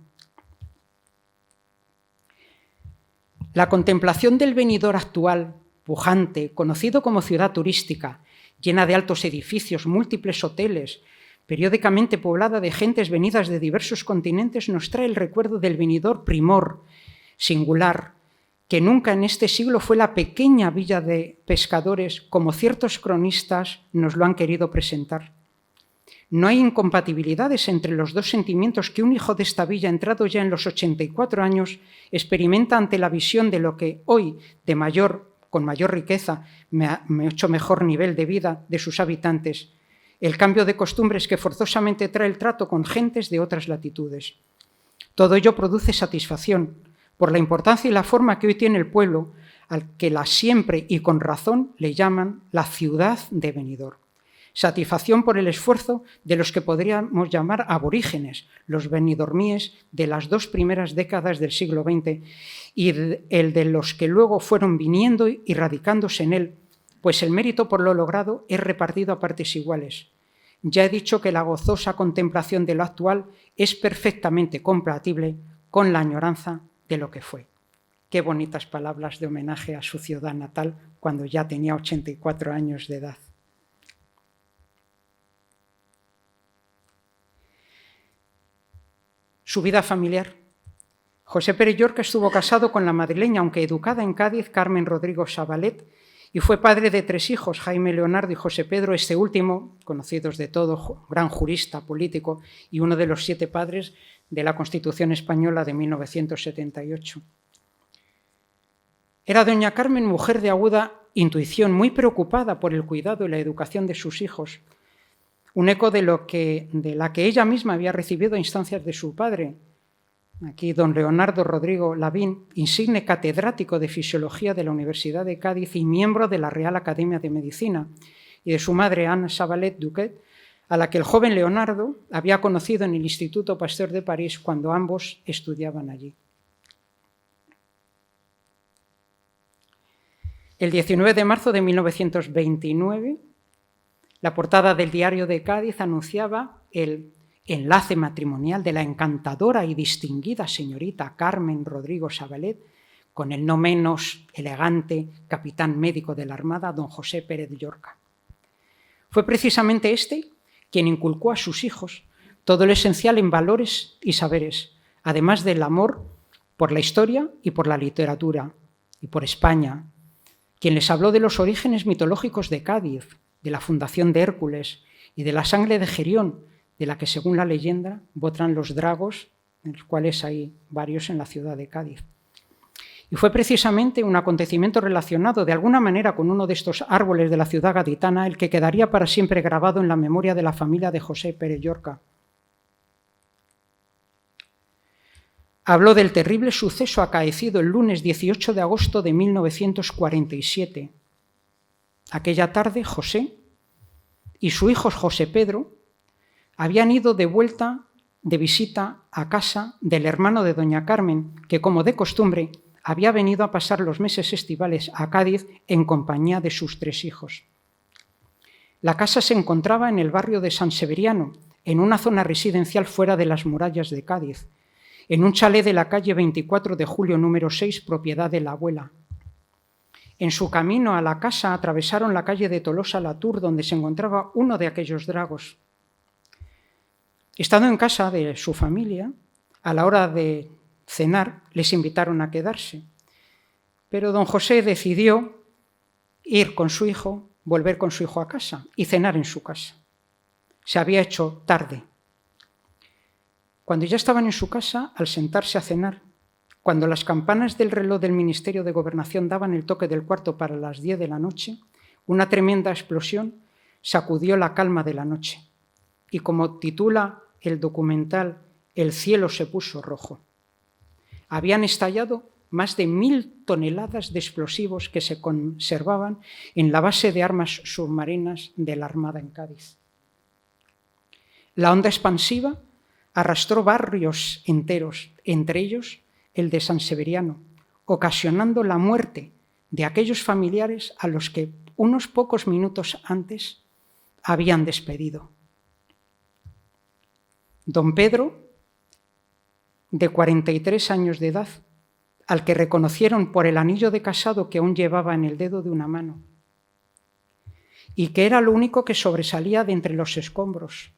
la contemplación del Benidorm actual, pujante, conocido como ciudad turística, llena de altos edificios, múltiples hoteles, periódicamente poblada de gentes venidas de diversos continentes, nos trae el recuerdo del Benidorm primor, singular, que nunca en este siglo fue la pequeña villa de pescadores, como ciertos cronistas nos lo han querido presentar. No hay incompatibilidades entre los dos sentimientos que un hijo de esta villa, entrado ya en los 84 años, experimenta ante la visión de lo que hoy, con mayor riqueza, mucho mejor nivel de vida de sus habitantes, el cambio de costumbres que forzosamente trae el trato con gentes de otras latitudes. Todo ello produce satisfacción por la importancia y la forma que hoy tiene el pueblo, al que siempre y con razón le llaman la ciudad de Benidorm. Satisfacción por el esfuerzo de los que podríamos llamar aborígenes, los benidormíes de las 2 primeras décadas del siglo XX, y el de los que luego fueron viniendo y radicándose en él, pues el mérito por lo logrado es repartido a partes iguales. Ya he dicho que la gozosa contemplación de lo actual es perfectamente compatible con la añoranza de lo que fue. Qué bonitas palabras de homenaje a su ciudad natal cuando ya tenía 84 años de edad. Su vida familiar. José Pérez Llorca estuvo casado con la madrileña, aunque educada en Cádiz, Carmen Rodrigo Sabalet, y fue padre de 3 hijos, Jaime Leonardo y José Pedro, este último, conocidos de todo, gran jurista, político, y uno de los 7 padres de la Constitución Española de 1978. Era doña Carmen mujer de aguda intuición, muy preocupada por el cuidado y la educación de sus hijos, un eco de la que ella misma había recibido a instancias de su padre. Aquí don Leonardo Rodrigo Lavín, insigne catedrático de Fisiología de la Universidad de Cádiz y miembro de la Real Academia de Medicina, y de su madre Anne Sabalet Duquet, a la que el joven Leonardo había conocido en el Instituto Pasteur de París cuando ambos estudiaban allí. El 19 de marzo de 1929, la portada del Diario de Cádiz anunciaba el enlace matrimonial de la encantadora y distinguida señorita Carmen Rodrigo Sabalet con el no menos elegante capitán médico de la Armada, don José Pérez Llorca. Fue precisamente este quien inculcó a sus hijos todo lo esencial en valores y saberes, además del amor por la historia y por la literatura y por España, quien les habló de los orígenes mitológicos de Cádiz, de la fundación de Hércules y de la sangre de Gerión, de la que, según la leyenda, botan los dragos, en los cuales hay varios en la ciudad de Cádiz. Y fue precisamente un acontecimiento relacionado de alguna manera con uno de estos árboles de la ciudad gaditana el que quedaría para siempre grabado en la memoria de la familia de José Pérez Llorca. Habló del terrible suceso acaecido el lunes 18 de agosto de 1947. Aquella tarde, José y su hijo José Pedro habían ido de vuelta de visita a casa del hermano de doña Carmen, que, como de costumbre, había venido a pasar los meses estivales a Cádiz en compañía de sus 3 hijos. La casa se encontraba en el barrio de San Severiano, en una zona residencial fuera de las murallas de Cádiz, en un chalet de la calle 24 de julio número 6, propiedad de la abuela. En su camino a la casa atravesaron la calle de Tolosa-Latour, donde se encontraba uno de aquellos dragos. Estando en casa de su familia, a la hora de cenar, les invitaron a quedarse. Pero don José decidió ir con su hijo, volver con su hijo a casa y cenar en su casa. Se había hecho tarde. Cuando ya estaban en su casa, al sentarse a cenar, cuando las campanas del reloj del Ministerio de Gobernación daban el toque del cuarto para las 10 de la noche, una tremenda explosión sacudió la calma de la noche. Y como titula el documental El cielo se puso rojo, habían estallado más de 1000 toneladas de explosivos que se conservaban en la base de armas submarinas de la Armada en Cádiz. La onda expansiva arrastró barrios enteros, entre ellos el de San Severiano, ocasionando la muerte de aquellos familiares a los que unos pocos minutos antes habían despedido. Don Pedro, de 43 años de edad, al que reconocieron por el anillo de casado que aún llevaba en el dedo de una mano, y que era lo único que sobresalía de entre los escombros.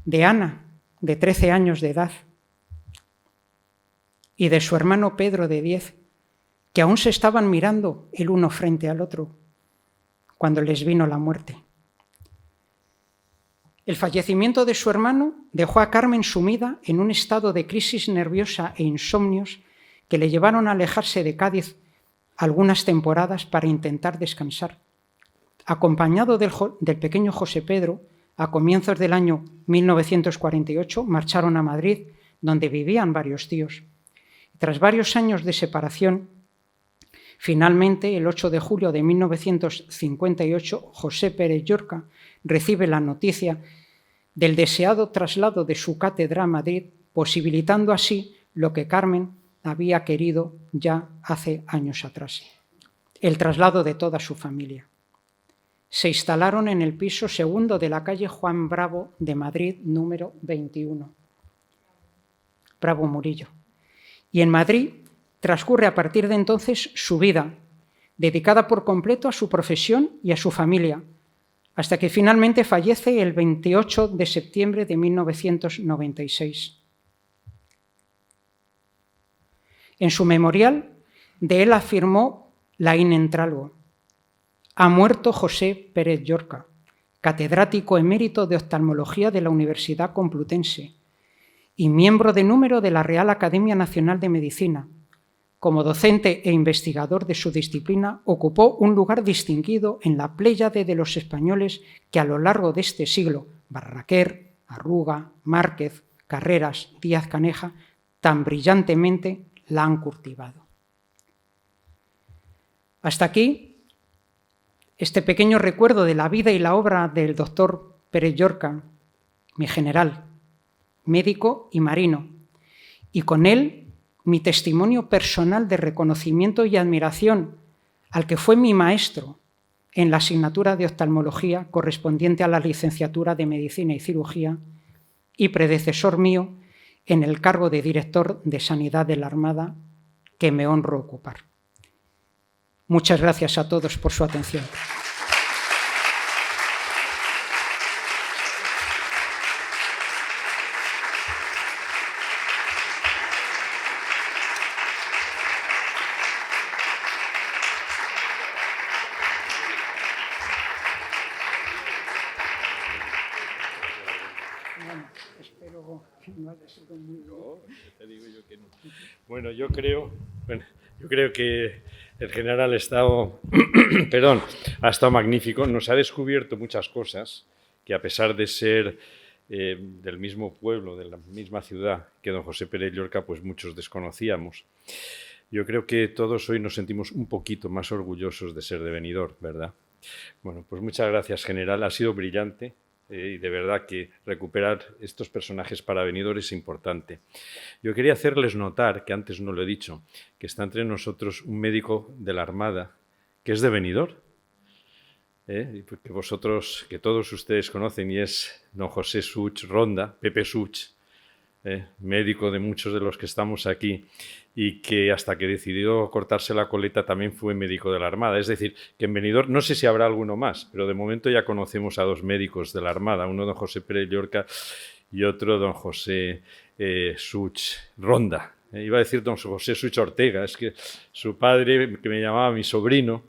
De Ana, de 13 años de edad, y de su hermano Pedro, de 10, que aún se estaban mirando el uno frente al otro cuando les vino la muerte. El fallecimiento de su hermano dejó a Carmen sumida en un estado de crisis nerviosa e insomnios que le llevaron a alejarse de Cádiz algunas temporadas para intentar descansar. Acompañado del pequeño José Pedro, a comienzos del año 1948 marcharon a Madrid, donde vivían varios tíos. Tras varios años de separación, finalmente, el 8 de julio de 1958, José Pérez Llorca recibe la noticia del deseado traslado de su cátedra a Madrid, posibilitando así lo que Carmen había querido ya hace años atrás: el traslado de toda su familia. Se instalaron en el piso segundo de la calle Juan Bravo de Madrid, número 21. Bravo Murillo. Y en Madrid transcurre a partir de entonces su vida, dedicada por completo a su profesión y a su familia, hasta que finalmente fallece el 28 de septiembre de 1996. En su memorial, de él afirmó Laín Entralgo: ha muerto José Pérez Llorca, catedrático emérito de oftalmología de la Universidad Complutense y miembro de número de la Real Academia Nacional de Medicina. Como docente e investigador de su disciplina, ocupó un lugar distinguido en la pléyade de los españoles que a lo largo de este siglo, Barraquer, Arruga, Márquez, Carreras, Díaz Caneja, tan brillantemente la han cultivado. Hasta aquí este pequeño recuerdo de la vida y la obra del doctor Pérez Llorca, mi general, médico y marino, y con él mi testimonio personal de reconocimiento y admiración al que fue mi maestro en la asignatura de oftalmología correspondiente a la licenciatura de Medicina y Cirugía y predecesor mío en el cargo de director de Sanidad de la Armada que me honro ocupar. Muchas gracias a todos por su atención. Bueno, yo creo que el general ha estado, ha estado magnífico. Nos ha descubierto muchas cosas que, a pesar de ser del mismo pueblo, de la misma ciudad que don José Pérez Llorca, pues muchos desconocíamos. Yo creo que todos hoy nos sentimos un poquito más orgullosos de ser de Benidorm, ¿verdad? Bueno, pues muchas gracias, general. Ha sido brillante. Y de verdad que recuperar estos personajes para Benidorm es importante. Yo quería hacerles notar, que antes no lo he dicho, que está entre nosotros un médico de la Armada que es de Benidorm, que todos ustedes conocen, y es don José Such Ronda, Pepe Such, médico de muchos de los que estamos aquí, y que hasta que decidió cortarse la coleta también fue médico de la Armada. Es decir, que en Benidorm, no sé si habrá alguno más, pero de momento ya conocemos a dos médicos de la Armada, uno don José Pérez Llorca y otro don José Such Ronda. Iba a decir don José Such Ortega, es que su padre, que me llamaba mi sobrino,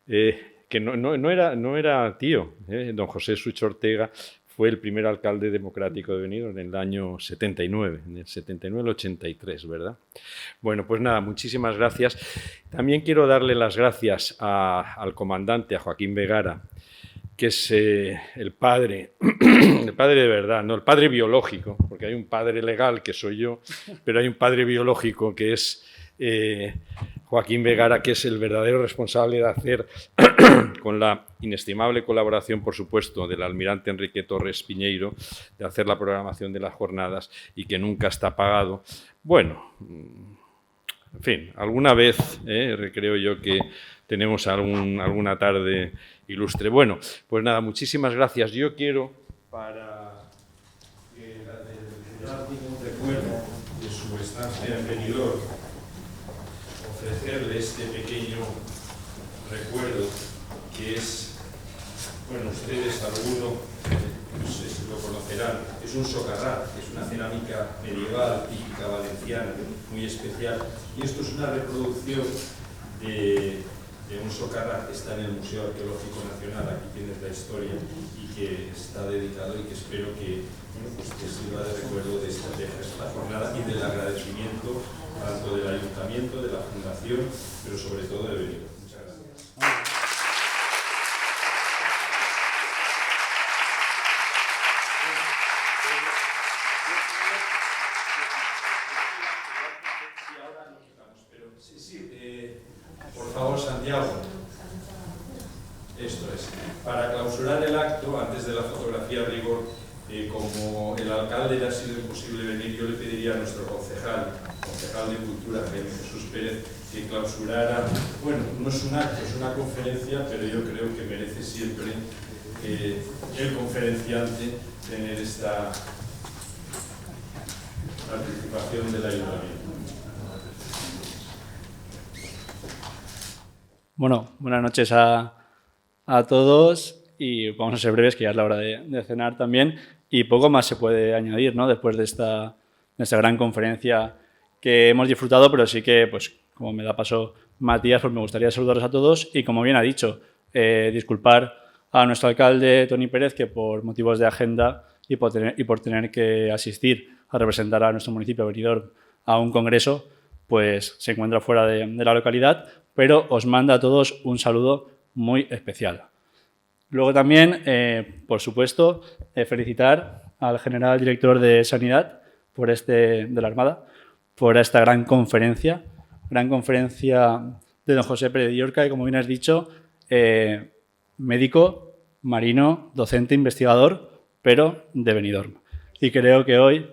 que no era tío, don José Such Ortega, fue el primer alcalde democrático de Benidorm en el año 79, en el 79 al 83, ¿verdad? Bueno, pues nada, muchísimas gracias. También quiero darle las gracias al comandante, a Joaquín Vegara, que es el padre de verdad, no el padre biológico, porque hay un padre legal que soy yo, pero hay un padre biológico que es Joaquín Vegara, que es el verdadero responsable de hacer, con la inestimable colaboración, por supuesto, del almirante Enrique Torres Piñeiro, de hacer la programación de las jornadas y que nunca está pagado. Bueno, en fin, alguna vez creo yo que tenemos alguna tarde ilustre. Bueno, pues nada, muchísimas gracias. Yo quiero, para que el general tenga un recuerdo de su estancia en Benidorm, ofrecerle este pequeño recuerdo que es, bueno, ustedes alguno, no sé si lo conocerán, es un socarrat, que es una cerámica medieval típica valenciana, muy especial, y esto es una reproducción de un socarrat que está en el Museo Arqueológico Nacional. Aquí tienes la historia y que está dedicado y que espero que, bueno, pues que sirva de recuerdo de esta jornada y del agradecimiento tanto del Ayuntamiento, de la Fundación, pero sobre todo de Benidorm. Muchas gracias. Por favor, Santiago. Esto es. Para clausurar el acto, antes de la fotografía rigor, como el alcalde le ha sido imposible venir, yo le pediría a nuestro concejal de Cultura, Jaime Jesús Pérez, que clausurara, bueno, no es un acto, es una conferencia, pero yo creo que merece siempre el conferenciante tener esta participación del ayuntamiento. Bueno, buenas noches a todos y vamos a ser breves, que ya es la hora de cenar también, y poco más se puede añadir, ¿no? Después de esta gran conferencia que hemos disfrutado, pero sí que, pues, como me da paso Matías, pues me gustaría saludarlos a todos y, como bien ha dicho, disculpar a nuestro alcalde, Toni Pérez, que por motivos de agenda y por tener que asistir a representar a nuestro municipio, Benidorm, a un congreso, pues se encuentra fuera de la localidad, pero os manda a todos un saludo muy especial. Luego también, por supuesto, felicitar al general director de Sanidad de la Armada por esta gran conferencia de don José Pérez de Llorca, y como bien has dicho, médico, marino, docente, investigador, pero de Benidorm. Y creo que hoy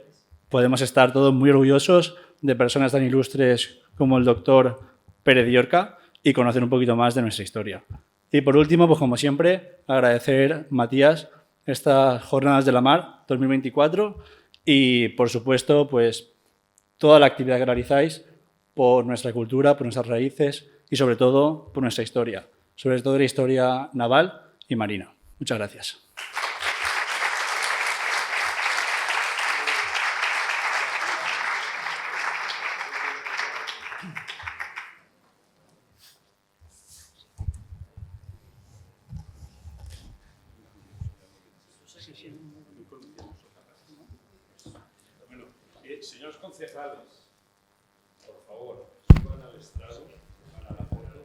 podemos estar todos muy orgullosos de personas tan ilustres como el doctor Pérez de Llorca y conocer un poquito más de nuestra historia. Y por último, pues como siempre, agradecer, Matías, estas Jornadas de la Mar 2024 y, por supuesto, pues toda la actividad que realizáis por nuestra cultura, por nuestras raíces y, sobre todo, por nuestra historia, sobre todo la historia naval y marina. Muchas gracias. Señores concejales, por favor, suban al estrado para la foto.